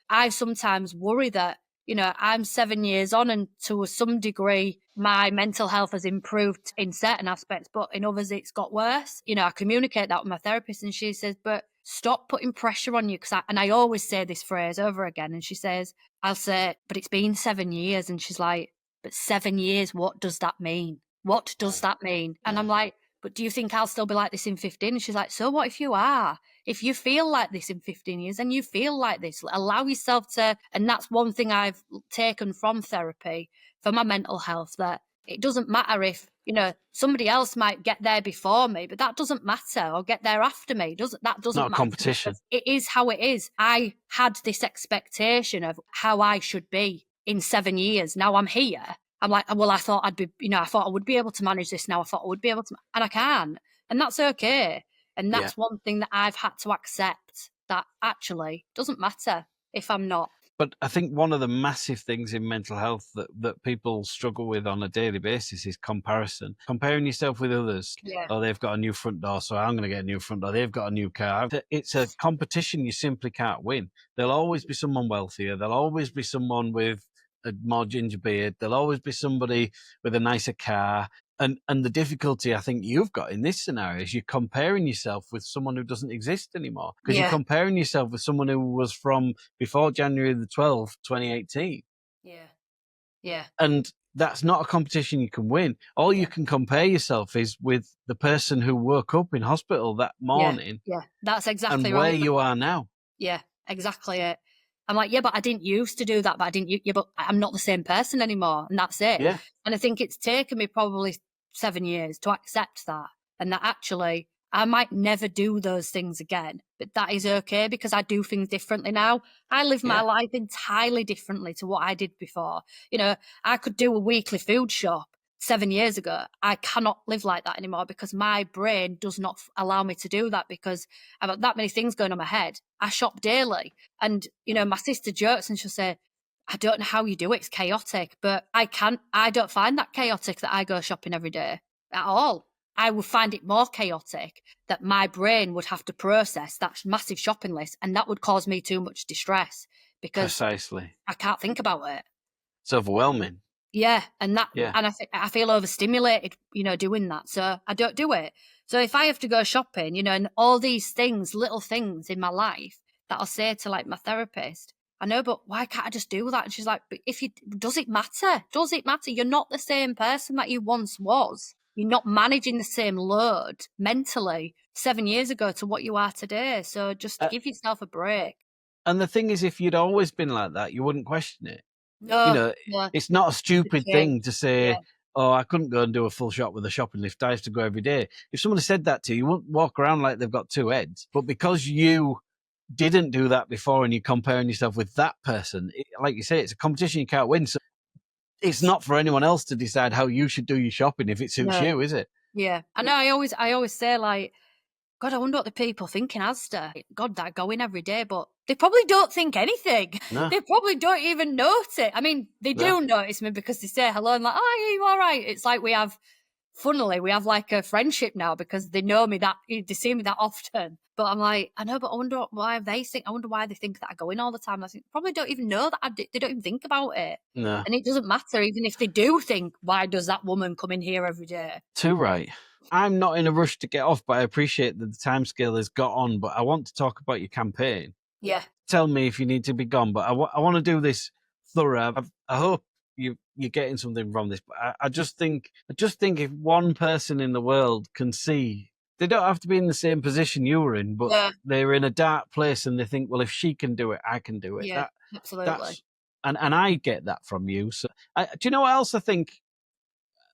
S2: I sometimes worry that, I'm 7 years on, and to some degree, my mental health has improved in certain aspects, but in others, it's got worse. I communicate that with my therapist, and she says, but stop putting pressure on you. And I always say this phrase over again. And she says, I'll say, but it's been 7 years. And she's like, but 7 years, what does that mean? What does that mean? And I'm like, but do you think I'll still be like this in 15? And she's like, so what if you are? If you feel like this in 15 years, then you feel like this. Allow yourself to, and that's one thing I've taken from therapy for my mental health, that it doesn't matter if, somebody else might get there before me, but that doesn't matter, or get there after me. That doesn't
S1: not
S2: matter.
S1: A competition.
S2: It is how it is. I had this expectation of how I should be in 7 years. Now I'm here. I'm like, well, I thought I thought I would be able to manage this now. I thought I would be able to, and I can. And that's okay. And that's one thing that I've had to accept, that actually doesn't matter if I'm not.
S1: But I think one of the massive things in mental health that people struggle with on a daily basis is comparison. Comparing yourself with others.
S2: Yeah.
S1: Oh, they've got a new front door, so I'm going to get a new front door. They've got a new car. It's a competition you simply can't win. There'll always be someone wealthier. There'll always be someone with a more ginger beard. There'll always be somebody with a nicer car. And the difficulty I think you've got in this scenario is you're comparing yourself with someone who doesn't exist anymore. Because you're comparing yourself with someone who was from before January the 12th, 2018.
S2: Yeah.
S1: And that's not a competition you can win. All you can compare yourself is with the person who woke up in hospital that morning.
S2: Yeah. That's exactly
S1: and
S2: right.
S1: where you are now.
S2: Yeah, exactly it. I'm like, yeah, but I didn't used to do that, but but I'm not the same person anymore, and that's it.
S1: Yeah.
S2: And I think it's taken me probably 7 years to accept that, and that actually I might never do those things again, but that is okay because I do things differently now. I live my life entirely differently to what I did before. You know, I could do a weekly food shop 7 years ago. I cannot live like that anymore because my brain does not allow me to do that because I've got that many things going on my head. I shop daily. And, you know, my sister jokes and she'll say, I don't know how you do it. It's chaotic, but I don't find that chaotic that I go shopping every day at all. I would find it more chaotic that my brain would have to process that massive shopping list, and that would cause me too much distress because
S1: Precisely.
S2: I can't think about it.
S1: It's overwhelming.
S2: Yeah, and
S1: Yeah.
S2: I feel overstimulated, you know, doing that, so I don't do it. So if I have to go shopping, you know, and all these things, little things in my life that I'll say to like my therapist, I know, but why can't I just do that? And she's like, but does it matter? Does it matter? You're not the same person that you once was. You're not managing the same load mentally 7 years ago to what you are today. So just give yourself a break.
S1: And the thing is, if you'd always been like that, you wouldn't question it.
S2: No,
S1: You know,
S2: no,
S1: it's not a stupid
S2: change.
S1: thing to say, oh, I couldn't go and do a full shop with a shopping list. I have to go every day. If someone said that to you, you wouldn't walk around like they've got two heads. But because you didn't do that before and you're comparing yourself with that person, like you say, it's a competition you can't win. So it's not for anyone else to decide how you should do your shopping if it suits you, is it?
S2: Yeah. I know I always say like, God, I wonder what the people think in Asda. God, that go in every day, but they probably don't think anything.
S1: No.
S2: They probably don't even notice it. I mean, they do notice me because they say hello and like, oh, are you all right? It's like we have like a friendship now because they know me they see me that often. But I'm like, I know, but I wonder why they think that I go in all the time. I think probably don't even know that they don't even think about it.
S1: No.
S2: And it doesn't matter, even if they do think, why does that woman come in here every day?
S1: Too right. I'm not in a rush to get off, but I appreciate that the timescale has got on. But I want to talk about your campaign.
S2: Yeah.
S1: Tell me if you need to be gone, but I want to do this thorough. I hope you're getting something from this, but I just think if one person in the world can see, they don't have to be in the same position you were in, but they're in a dark place and they think, well, if she can do it, I can do it.
S2: Yeah, absolutely.
S1: And I get that from you. So do you know what else I think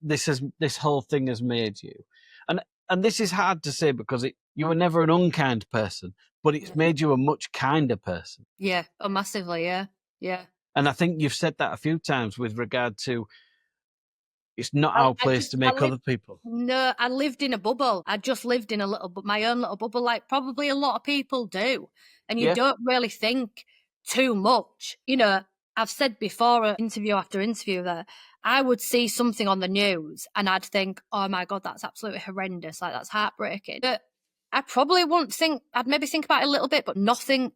S1: this whole thing has made you? And this is hard to say because you were never an unkind person, but it's made you a much kinder person.
S2: Yeah, massively, yeah.
S1: And I think you've said that a few times with regard to it's not our place to make other people.
S2: No, I lived in a bubble. I just lived in my own little bubble, like probably a lot of people do. And you don't really think too much. You know, I've said before, interview after interview, that I would see something on the news and I'd think, oh my God, that's absolutely horrendous. Like, that's heartbreaking. But I probably I'd maybe think about it a little bit, but nothing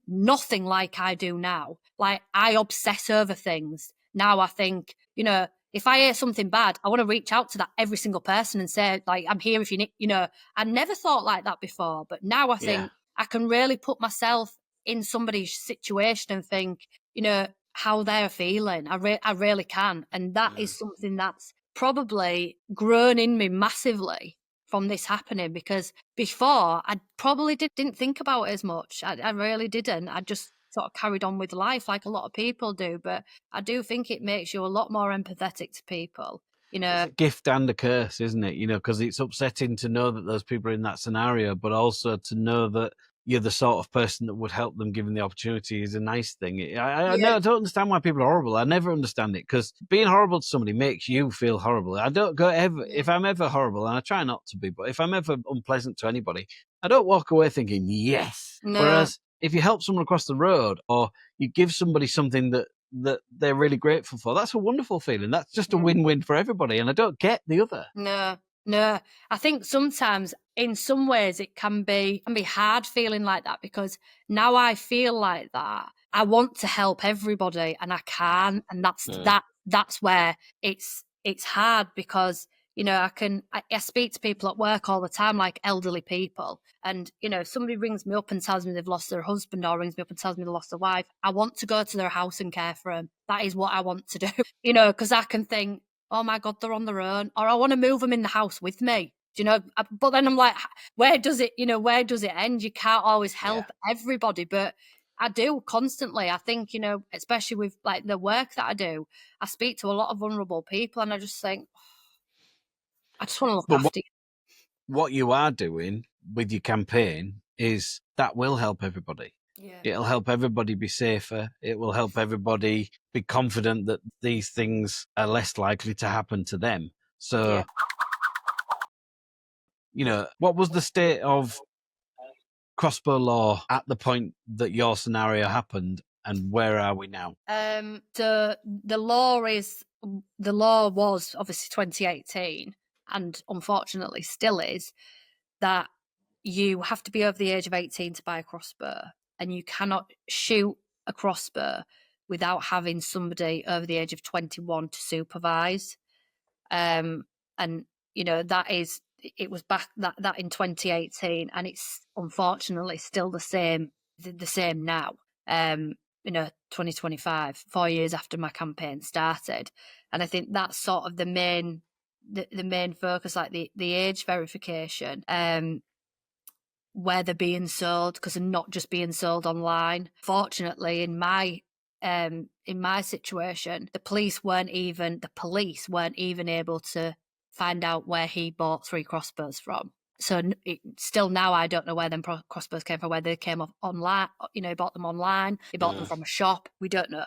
S2: like I do now. Like, I obsess over things. Now I think, you know, if I hear something bad, I want to reach out to that every single person and say, like, I'm here if you need, you know. I never thought like that before, but now I think I can really put myself in somebody's situation and think, you know, how they're feeling. I really can. And that is something that's probably grown in me massively from this happening, because before I probably didn't think about it as much. I really didn't. I just sort of carried on with life like a lot of people do. But I do think it makes you a lot more empathetic to people. You know,
S1: it's a gift and a curse, isn't it? You know, because it's upsetting to know that those people are in that scenario, but also to know that you're the sort of person that would help them given the opportunity is a nice thing. I don't understand why people are horrible. I never understand it, because being horrible to somebody makes you feel horrible. I don't go if I'm ever horrible, and I try not to be, but if I'm ever unpleasant to anybody, I don't walk away thinking, yes.
S2: No.
S1: Whereas if you help someone across the road or you give somebody something that they're really grateful for, that's a wonderful feeling. That's just a win-win for everybody, and I don't get the other.
S2: No. I think sometimes in some ways it can be hard feeling like that, because now I feel like that. I want to help everybody and I can, and that's where it's hard, because, you know, I speak to people at work all the time, like elderly people. And, you know, if somebody rings me up and tells me they've lost their husband, or rings me up and tells me they lost their wife, I want to go to their house and care for them. That is what I want to do, you know, because I can think, oh my God, they're on their own, or I want to move them in the house with me. Do you know? But then I'm like, where does it end? You can't always help everybody, but I do constantly. I think, you know, especially with like the work that I do, I speak to a lot of vulnerable people, and I just think, I just want to look after you.
S1: What you are doing with your campaign is that will help everybody.
S2: Yeah.
S1: It'll help everybody be safer. It will help everybody be confident that these things are less likely to happen to them. So,
S2: Yeah.
S1: you know, what was the state of crossbow law at the point that your scenario happened, and where are we now?
S2: So the law was obviously 2018, and unfortunately still is, that you have to be over the age of 18 to buy a crossbow, and you cannot shoot a crossbow without having somebody over the age of 21 to supervise. And you know, it was back that in 2018, and it's unfortunately still the same now. You know, 2025, 4 years after my campaign started, and I think that's sort of the main focus, like the age verification, where they're being sold, because they're not just being sold online. Fortunately, in my situation, the police weren't even able to find out where he bought 3 crossbows from. So still now, I don't know where them crossbows came from, where they came off online. You know, he bought them online. He bought them from a shop. We don't know.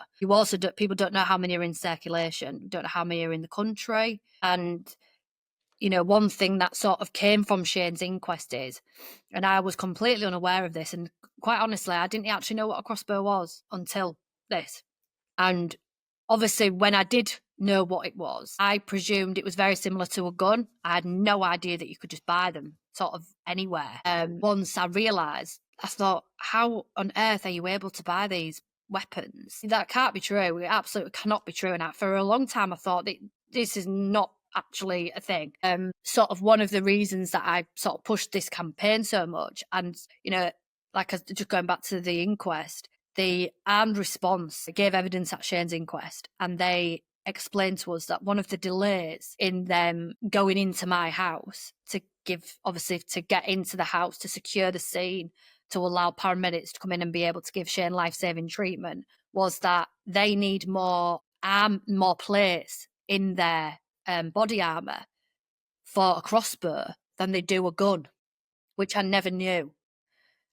S2: People don't know how many are in circulation. Don't know how many are in the country. And you know, one thing that sort of came from Shane's inquest is, and I was completely unaware of this, and quite honestly, I didn't actually know what a crossbow was until this. And obviously, when I did know what it was, I presumed it was very similar to a gun. I had no idea that you could just buy them sort of anywhere. Once I realised, I thought, how on earth are you able to buy these weapons? That can't be true. It absolutely cannot be true. And for a long time, I thought that this is not actually a thing. Sort of one of the reasons that I sort of pushed this campaign so much, and you know, like just going back to the inquest, the armed response gave evidence at Shane's inquest, and they explained to us that one of the delays in them going into my house to get into the house, to secure the scene, to allow paramedics to come in and be able to give Shane life-saving treatment, was that they need more plates in their body armor for a crossbow than they do a gun, which I never knew.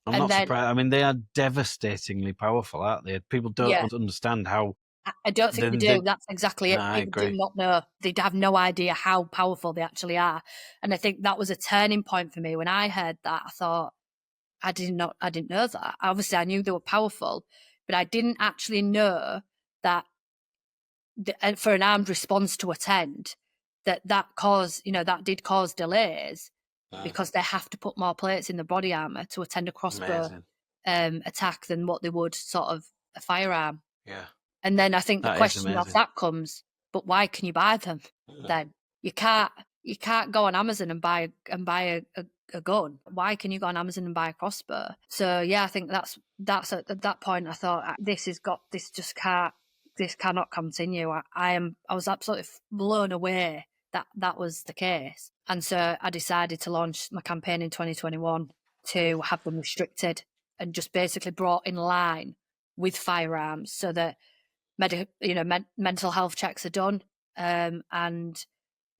S1: I'm not surprised. I mean, they are devastatingly powerful, aren't they? People don't understand how.
S2: I don't think they do. That's exactly it.
S1: I
S2: People
S1: agree.
S2: do not know. They have no idea how powerful they actually are. And I think that was a turning point for me. When I heard that, I thought, I didn't know that. Obviously, I knew they were powerful, but I didn't actually know that for an armed response to attend, that did cause delays, because they have to put more plates in the body armor to attend a crossbow attack than what they would sort of a firearm.
S1: Yeah.
S2: And then I think the question of that comes, but why can you buy them then? You can't go on Amazon and buy a gun. Why can you go on Amazon and buy a crossbow? So yeah, I think that's at that point I thought, this cannot continue. I was absolutely blown away that was the case. And so I decided to launch my campaign in 2021 to have them restricted and just basically brought in line with firearms, so that mental health checks are done, and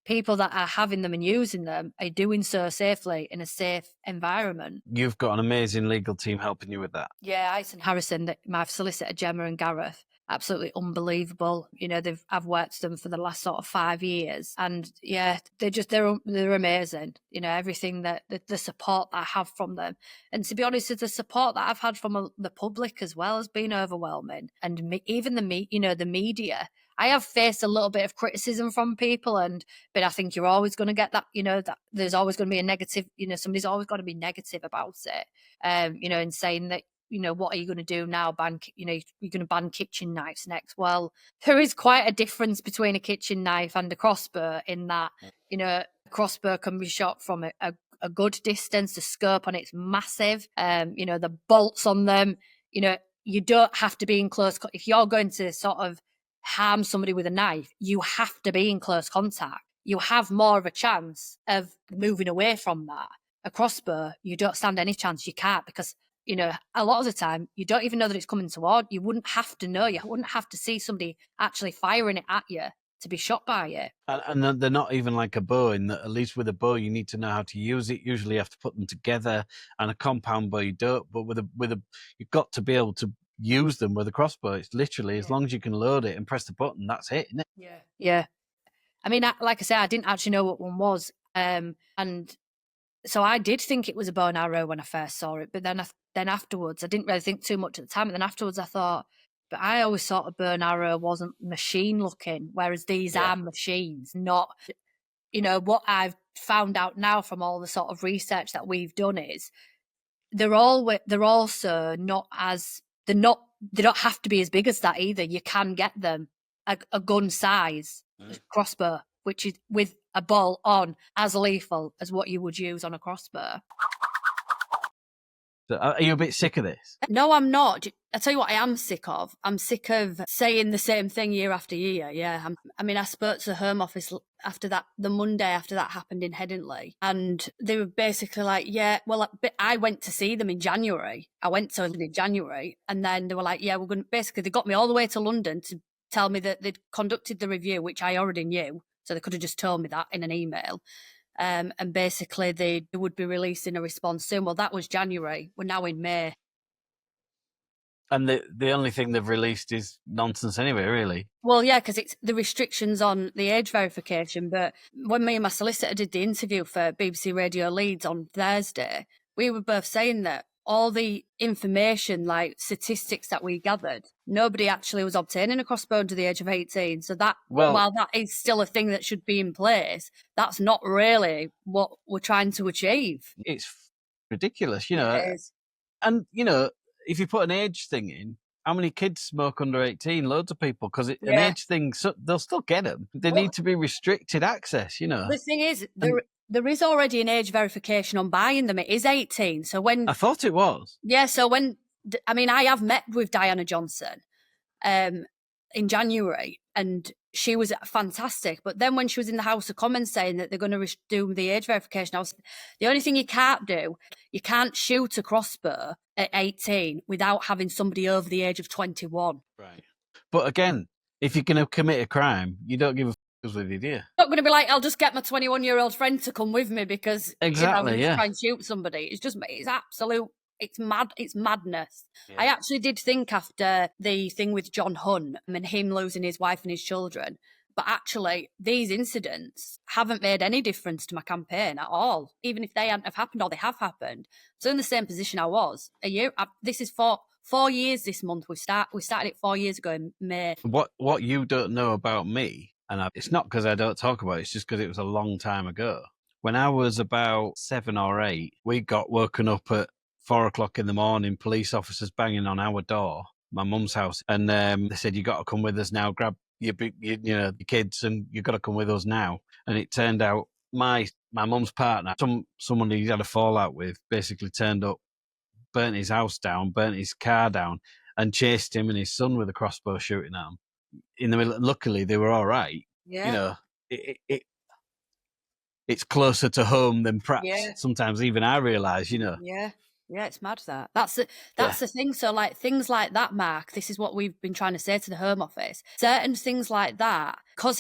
S2: people that are having them and using them are doing so safely in a safe environment.
S1: You've got an amazing legal team helping you with that.
S2: Yeah, Ice and Harrison, my solicitor Gemma and Gareth, absolutely unbelievable. You know, I've worked with them for the last sort of 5 years, and yeah, they're amazing. You know, everything that the support that I have from them, and to be honest, the support that I've had from the public as well has been overwhelming, and even the media. I have faced a little bit of criticism from people, but I think you're always going to get that. You know, that there's always going to be a negative. You know, somebody's always got to be negative about it. You know, and saying that, you know, what are you going to do now? You're going to ban kitchen knives next. Well, there is quite a difference between a kitchen knife and a crossbow, in that, you know, a crossbow can be shot from a good distance. The scope on it's massive. You know, the bolts on them, you know, you don't have to be in close. If you're going to sort of harm somebody with a knife, you have to be in close contact. You have more of a chance of moving away from that. A crossbow, you don't stand any chance. You can't, because you know, a lot of the time, you don't even know that it's coming toward. You wouldn't have to know. You wouldn't have to see somebody actually firing it at you to be shot by it.
S1: And they're not even like a bow, in that at least with a bow you need to know how to use it. Usually you have to put them together, and a compound bow you don't. But with a you've got to be able to use them with a crossbow. It's literally as long as you can load it and press the button, that's it, isn't it?
S2: Yeah. I mean, like I said, I didn't actually know what one was, and so I did think it was a bow and arrow when I first saw it. But then afterwards, I didn't really think too much at the time. And then afterwards, I thought, but I always thought a bow and arrow wasn't machine looking, whereas these are machines, not, you know, what I've found out now from all the sort of research that we've done is they're also not as, they don't have to be as big as that either. You can get them a gun size crossbow, which is with a ball on, as lethal as what you would use on a crossbow.
S1: So are you a bit sick of this?
S2: No, I'm not. I tell you what I am sick of. I'm sick of saying the same thing year after year. Yeah. I mean, I spoke to the Home Office after that, the Monday after that happened in Headingley, and they were basically like, yeah, well, I went to see them in January. I went to them in January, and then they were like, yeah, we're going to, basically, they got me all the way to London to tell me that they'd conducted the review, which I already knew. So they could have just told me that in an email. And basically they would be releasing a response soon. Well, that was January. We're now in May.
S1: And the only thing they've released is nonsense anyway, really.
S2: Well, yeah, because it's the restrictions on the age verification. But when me and my solicitor did the interview for BBC Radio Leeds on Thursday, we were both saying that all the information, like statistics that we gathered, nobody actually was obtaining a crossbow under the age of 18. So that, while that is still a thing that should be in place, that's not really what we're trying to achieve.
S1: It's ridiculous, you know.
S2: It is.
S1: And, you know, if you put an age thing in, how many kids smoke under 18? Loads of people, because an age thing, so they'll still get them. They need to be restricted access, you know.
S2: The thing is, there is already an age verification on buying them. It is 18. So when...
S1: I thought it was.
S2: Yeah, so when... I mean, I have met with Diana Johnson in January, and she was fantastic. But then when she was in the House of Commons saying that they're going to do the age verification, I was, the only thing you can't do, you can't shoot a crossbow at 18 without having somebody over the age of 21.
S1: Right. But again, if you're going to commit a crime, you don't give a with you, do you?
S2: I'm not going to be like, I'll just get my 21-year-old friend to come with me because
S1: exactly,
S2: I'm trying to shoot somebody. It's absolute. It's mad. It's madness. Yeah. I actually did think after the thing with John Hunt and him losing his wife and his children, but actually these incidents haven't made any difference to my campaign at all. Even if they hadn't have happened or they have happened, so in the same position I was a year. This is 4 years this month. We started it 4 years ago in May.
S1: What you don't know about me, and it's not because I don't talk about it, it's just because it was a long time ago. When I was about 7 or 8, we got woken up at 4 o'clock in the morning, police officers banging on our door, my mum's house, and they said, you got to come with us now, grab your your kids, and you got to come with us now. And it turned out my mum's partner, someone he had a fallout with, basically turned up, burnt his house down, burnt his car down, and chased him and his son with a crossbow shooting at him. In the middle, luckily they were all right.
S2: Yeah.
S1: You know, it's closer to home than perhaps sometimes even I realise, you know.
S2: Yeah. Yeah, it's mad that. That's the thing. So like things like that, Mark, this is what we've been trying to say to the Home Office. Certain things like that, because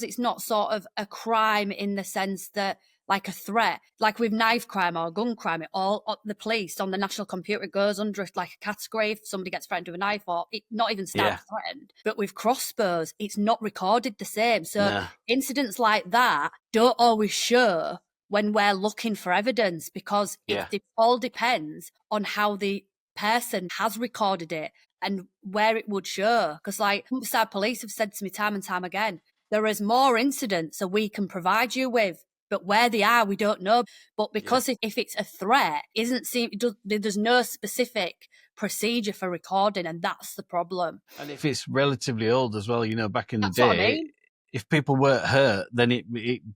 S2: it's not sort of a crime in the sense that like a threat, like with knife crime or gun crime, the police on the national computer, it goes under like a category if somebody gets threatened with a knife or not even threatened. But with crossbows, it's not recorded the same. So incidents like that don't always show when we're looking for evidence, because it all depends on how the person has recorded it and where it would show. Because like Humberside Police have said to me time and time again, there is more incidents that we can provide you with, but where they are, we don't know. But because if it's a threat, there's no specific procedure for recording, and that's the problem.
S1: And if it's relatively old as well, you know, back in the day,
S2: what I mean.
S1: If people weren't hurt, then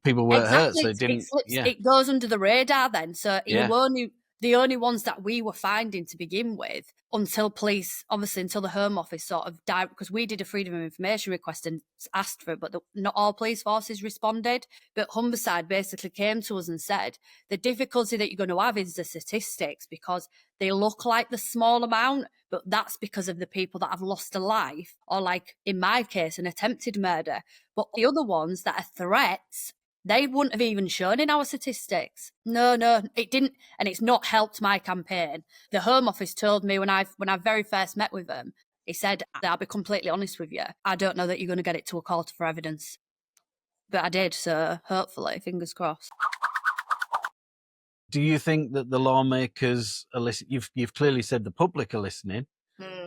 S1: people weren't hurt, so it didn't.
S2: It goes under the radar then. So you only the only ones that we were finding to begin with, until police, obviously until the Home Office sort of died, because we did a Freedom of Information request and asked for it, but not all police forces responded. But Humberside basically came to us and said, the difficulty that you're going to have is the statistics, because they look like the small amount, but that's because of the people that have lost a life, or like in my case, an attempted murder. But the other ones that are threats, they wouldn't have even shown in our statistics. No, it didn't. And it's not helped my campaign. The Home Office told me when I very first met with them, he said, I'll be completely honest with you, I don't know that you're going to get it to a court for evidence. But I did, so hopefully, fingers crossed.
S1: Do you think that the lawmakers are listening? You've clearly said the public are listening,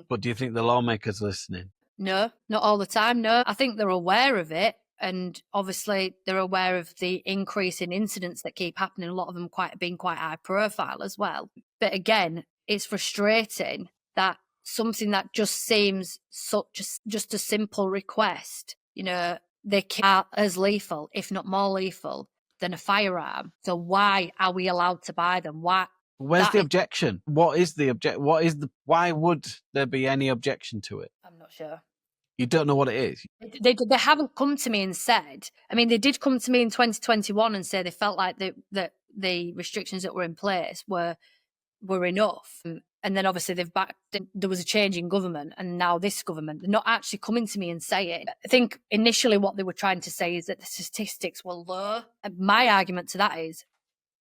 S1: but do you think the lawmakers are listening?
S2: No, not all the time, no. I think they're aware of it. And obviously they're aware of the increase in incidents that keep happening. A lot of them being quite high profile as well. But again, it's frustrating that something that just seems just a simple request, they are as lethal, if not more lethal, than a firearm. So why are we allowed to buy them?
S1: Where's the objection? What is the why would there be any objection to it?
S2: I'm not sure.
S1: You don't know what it is?
S2: They haven't come to me and said, I mean, they did come to me in 2021 and say they felt like that the restrictions that were in place were enough. And then obviously there was a change in government, and now this government, they're not actually coming to me and saying. I think initially what they were trying to say is that the statistics were low. And my argument to that is,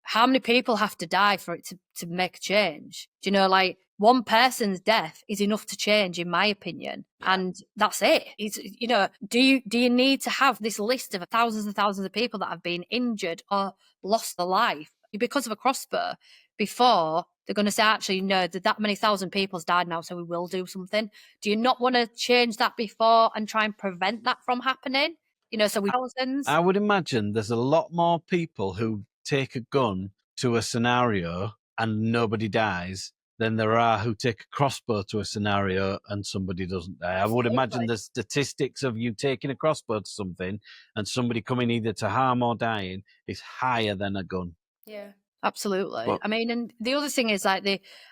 S2: how many people have to die for it to make a change? Do you know, like, one person's death is enough to change, in my opinion. Yeah. And that's it. It's, do you need to have this list of thousands and thousands of people that have been injured or lost their life because of a crossbow before they're going to say, actually, no, that many thousand people's died now, so we will do something? Do you not want to change that before and try and prevent that from happening? Thousands.
S1: I would imagine there's a lot more people who take a gun to a scenario and nobody dies than there are who take a crossbow to a scenario and somebody doesn't die. I would imagine the statistics of you taking a crossbow to something and somebody coming either to harm or dying is higher than a gun.
S2: Yeah, absolutely. But, I mean, and the other thing is, like,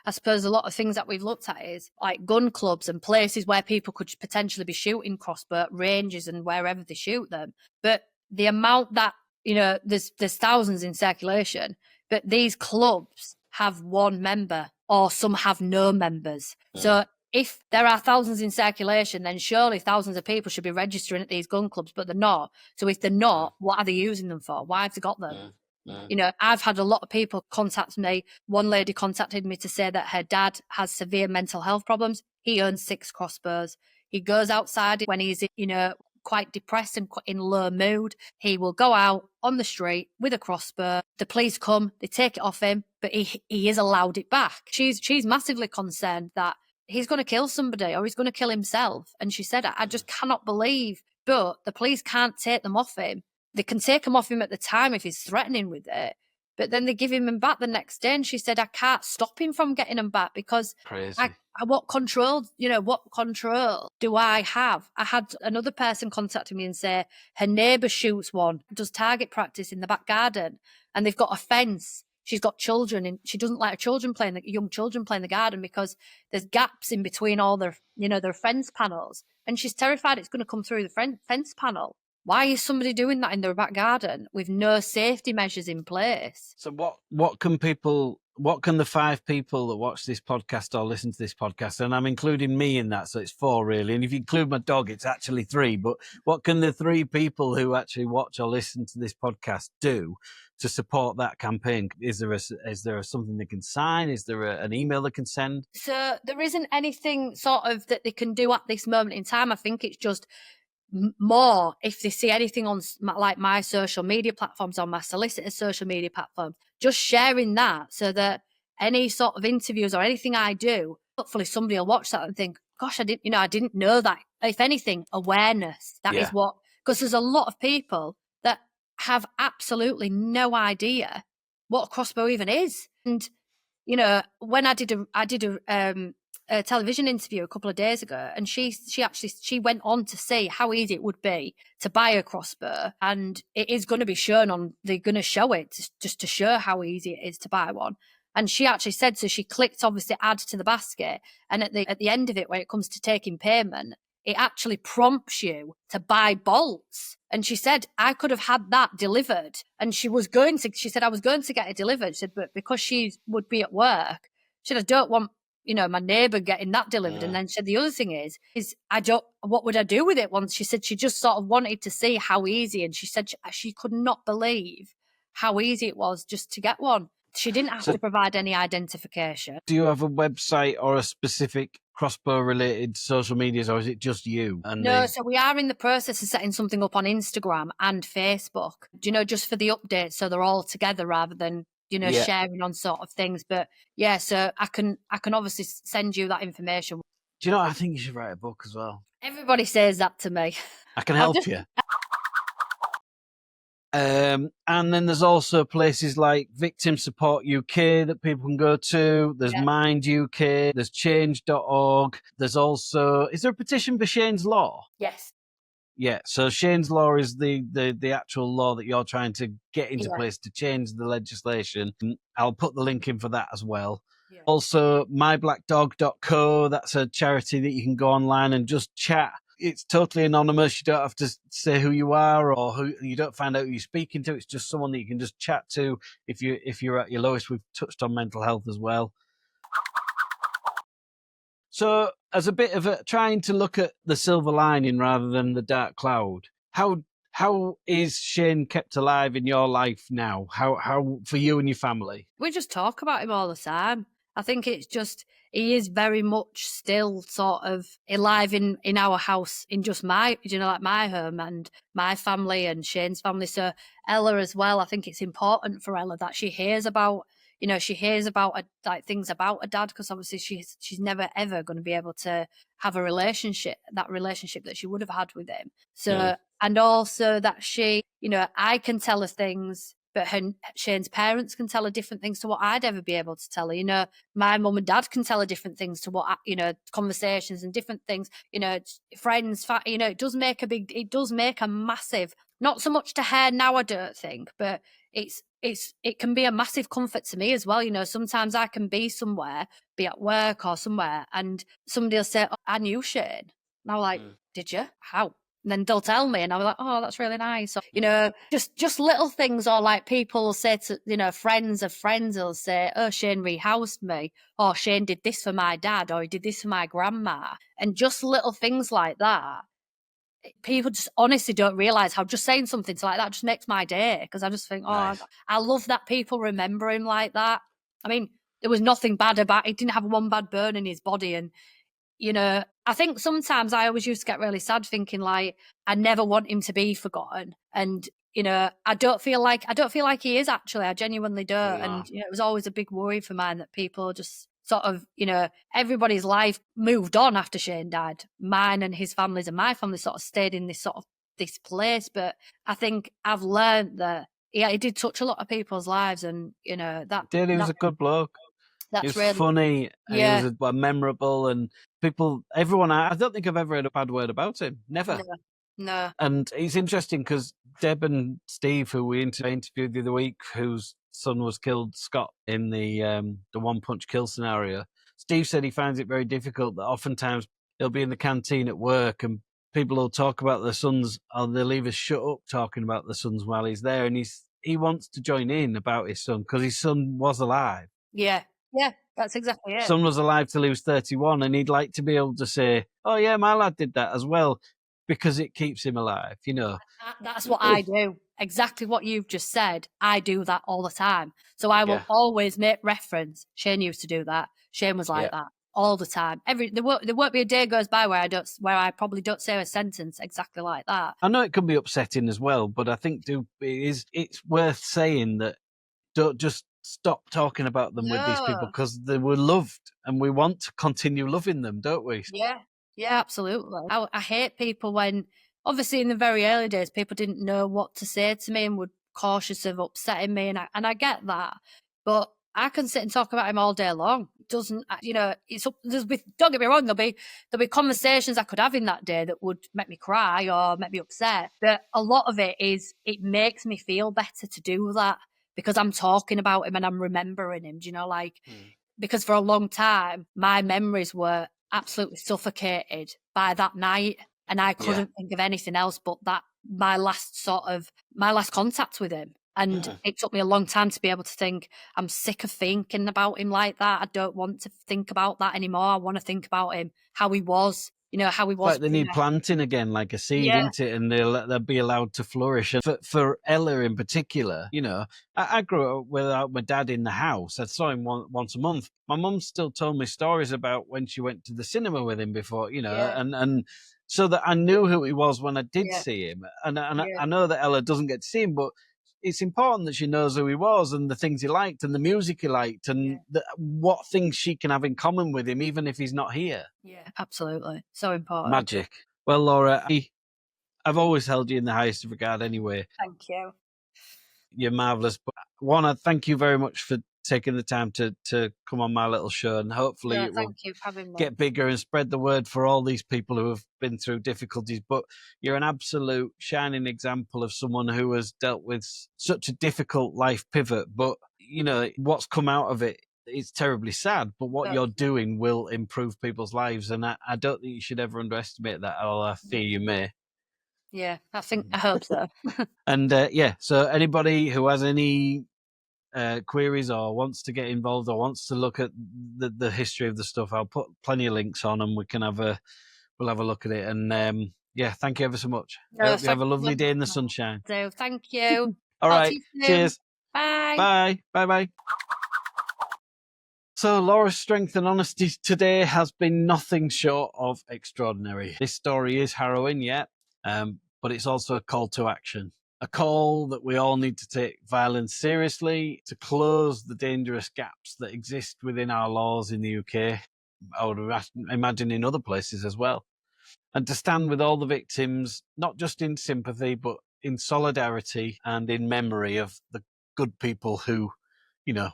S2: I suppose a lot of things that we've looked at is like gun clubs and places where people could potentially be shooting crossbow, ranges and wherever they shoot them. But the amount that, there's thousands in circulation, but these clubs have one member or some have no members. Yeah. So if there are thousands in circulation, then surely thousands of people should be registering at these gun clubs, but they're not. So if they're not, what are they using them for? Why have they got them? Yeah. I've had a lot of people contact me. One lady contacted me to say that her dad has severe mental health problems. He owns 6 crossbows. He goes outside when he's, quite depressed and in low mood. He will go out on the street with a crossbow. The police come, they take it off him, but he is allowed it back. She's massively concerned that he's going to kill somebody or he's going to kill himself. And she said, I just cannot believe, but the police can't take them off him. They can take him off him at the time if he's threatening with it, but then they give him back the next day. And she said, I can't stop him from getting them back because what control do I have? I had another person contacting me and say her neighbour shoots one, does target practice in the back garden, and they've got a fence. She's got children, and she doesn't like young children playing the garden because there's gaps in between all their fence panels, and she's terrified it's going to come through the fence panel. Why is somebody doing that in their back garden with no safety measures in place?
S1: So what can the 5 people that watch this podcast or listen to this podcast, and I'm including me in that, so it's 4 really, and if you include my dog, it's actually 3, but what can the 3 people who actually watch or listen to this podcast do to support that campaign? Is there something they can sign? Is there an email they can send?
S2: So there isn't anything sort of that they can do at this moment in time. I think it's just more if they see anything on like my social media platforms, on my solicitor's social media platform, just sharing that so that any sort of interviews or anything I do, hopefully somebody will watch that and think, gosh, I didn't know that. If anything, awareness, that is what, because there's a lot of people that have absolutely no idea what a crossbow even is. And, when I did a television interview a couple of days ago, and she went on to say how easy it would be to buy a crossbow, and it is going to be shown they're going to show it just to show how easy it is to buy one. And she actually said, so she clicked obviously add to the basket. And at the end of it, when it comes to taking payment, it actually prompts you to buy bolts. And she said, I could have had that delivered. And she said, I was going to get it delivered. She said, but because she would be at work, she said, I don't want, my neighbour getting that delivered. And then she said, the other thing is what would I do with it once? She said she just sort of wanted to see how easy. And she said she could not believe how easy it was just to get one. She didn't have to provide any identification.
S1: Do you have a website or a specific Crossbow related social medias, or is it just you?
S2: No, so we are in the process of setting something up on Instagram and Facebook, just for the updates, so they're all together rather than, sharing on sort of things. But yeah, so I can obviously send you that information.
S1: Do you know, I think you should write a book as well.
S2: Everybody says that to me.
S1: I can help you. And then there's also places like Victim Support UK that people can go to. There's Mind UK. There's change.org. There's also, is there a petition for Shane's Law?
S2: Yes.
S1: Yeah, so Shane's Law is the actual law that you're trying to get into place to change the legislation. I'll put the link in for that as well. Yeah. Also, myblackdog.co, that's a charity that you can go online and just chat. It's totally anonymous. You don't have to say who you are, or you don't find out who you're speaking to. It's just someone that you can just chat to if you're at your lowest. We've touched on mental health as well. So, as a bit of trying to look at the silver lining rather than the dark cloud, how is Shane kept alive in your life now? How for you and your family?
S2: We just talk about him all the time. I think it's just, he is very much still sort of alive in our house, in just my, like my home and my family and Shane's family. So Ella as well, I think it's important for Ella that she hears about, like things about her dad, because obviously she's never ever going to be able to have that relationship that she would have had with him. So, and also that she, I can tell her things, but Shane's parents can tell her different things to what I'd ever be able to tell her. My mum and dad can tell her different things to what, conversations and different things, friends, it does make a massive, not so much to her now, I don't think, but it can be a massive comfort to me as well. Sometimes I can be somewhere, be at work or somewhere, and somebody will say, oh, I knew Shane. And I'm like, did you? How? And then they'll tell me, and I'm like, oh, that's really nice. So, just little things, or like people will say to, friends of friends will say, oh, Shane rehoused me, or Shane did this for my dad, or he did this for my grandma. And just little things like that. People just honestly don't realise how just saying something like that just makes my day, because I just think, nice. I love that people remember him like that. I mean, there was nothing bad about it. He didn't have one bad burn in his body. And, I think sometimes I always used to get really sad thinking like, I never want him to be forgotten. And, I don't feel like he is actually. I genuinely don't. Yeah. And, it was always a big worry for mine that people just sort of, everybody's life moved on after Shane died. Mine and his family's and my family sort of stayed in this place. But I think I've learned that, he did touch a lot of people's lives, and, that...
S1: He was a good bloke. He was really funny, and he was memorable, and everyone, I don't think I've ever heard a bad word about him. Never.
S2: No.
S1: And it's interesting because Deb and Steve, who we interviewed the other week, whose son was killed, Scott, in the one punch kill scenario, Steve said he finds it very difficult that oftentimes he'll be in the canteen at work and people will talk about their sons, or they'll either shut up talking about their sons while he's there, and he wants to join in about his son because his son was alive.
S2: Yeah, that's exactly it.
S1: Son was alive till he was 31, and he'd like to be able to say, oh yeah, my lad did that as well, because it keeps him alive,
S2: That's what I do. Exactly what you've just said. I do that all the time. So I will always make reference. Shane used to do that. Shane was like that all the time. There won't be a day goes by where I probably don't say a sentence exactly like that.
S1: I know it can be upsetting as well, but I think it's worth saying that don't just stop talking about them with these people, because they were loved and we want to continue loving them, don't we?
S2: Yeah, absolutely. I hate people when, obviously in the very early days, people didn't know what to say to me and were cautious of upsetting me, and I get that, but I can sit and talk about him all day long. It doesn't, don't get me wrong, there'll be conversations I could have in that day that would make me cry or make me upset, but a lot of it makes me feel better to do that, because I'm talking about him and I'm remembering him. Do you know, like, because for a long time, my memories were absolutely suffocated by that night. And I couldn't think of anything else but that, my last contact with him. And it took me a long time to be able to think, I'm sick of thinking about him like that. I don't want to think about that anymore. I want to think about him, how he was, how he was.
S1: Like they need planting again, like a seed, isn't it? And they'll be allowed to flourish. And for Ella in particular, I grew up without my dad in the house. I saw him once a month. My mum still told me stories about when she went to the cinema with him before, and so that I knew who he was when I did see him. And I know that Ella doesn't get to see him, but it's important that she knows who he was and the things he liked and the music he liked and what things she can have in common with him, even if he's not here.
S2: Yeah, absolutely. So important.
S1: Magic. Well, Laura, I've always held you in the highest regard anyway.
S2: Thank you.
S1: You're marvellous. But I want to thank you very much for taking the time to come on my little show, and hopefully it will get bigger and spread the word for all these people who have been through difficulties. But you're an absolute shining example of someone who has dealt with such a difficult life pivot. But, what's come out of it, it's terribly sad, but what you're doing will improve people's lives. And I don't think you should ever underestimate that, or I fear you may.
S2: Yeah, I hope so.
S1: And so anybody who has any queries or wants to get involved or wants to look at the history of the stuff, I'll put plenty of links on and we'll have a look at it. And thank you ever so much. Hope you have a lovely day in the sunshine.
S2: So thank you.
S1: All right, cheers.
S2: Bye.
S1: Bye. So Laura's strength and honesty today has been nothing short of extraordinary. This story is harrowing, but it's also a call to action. A call that we all need to take violence seriously, to close the dangerous gaps that exist within our laws in the UK, I would imagine in other places as well, and to stand with all the victims, not just in sympathy, but in solidarity and in memory of the good people who,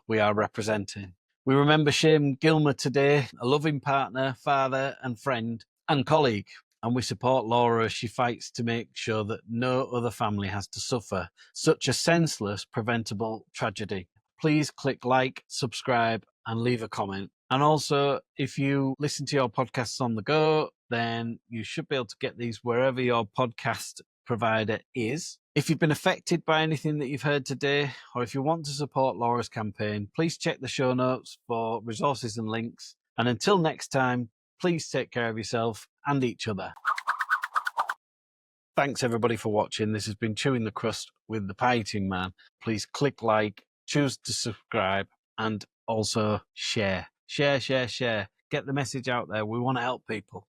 S1: we are representing. We remember Shane Gilmer today, a loving partner, father and friend and colleague. And we support Laura as she fights to make sure that no other family has to suffer such a senseless, preventable tragedy. Please click like, subscribe, and leave a comment. And also, if you listen to your podcasts on the go, then you should be able to get these wherever your podcast provider is. If you've been affected by anything that you've heard today, or if you want to support Laura's campaign, please check the show notes for resources and links. And until next time, please take care of yourself and each other. Thanks everybody for watching. This has been Chewing the Crust with the Pie Eating Man. Please click like, choose to subscribe, and also share. Share. Get the message out there. We want to help people.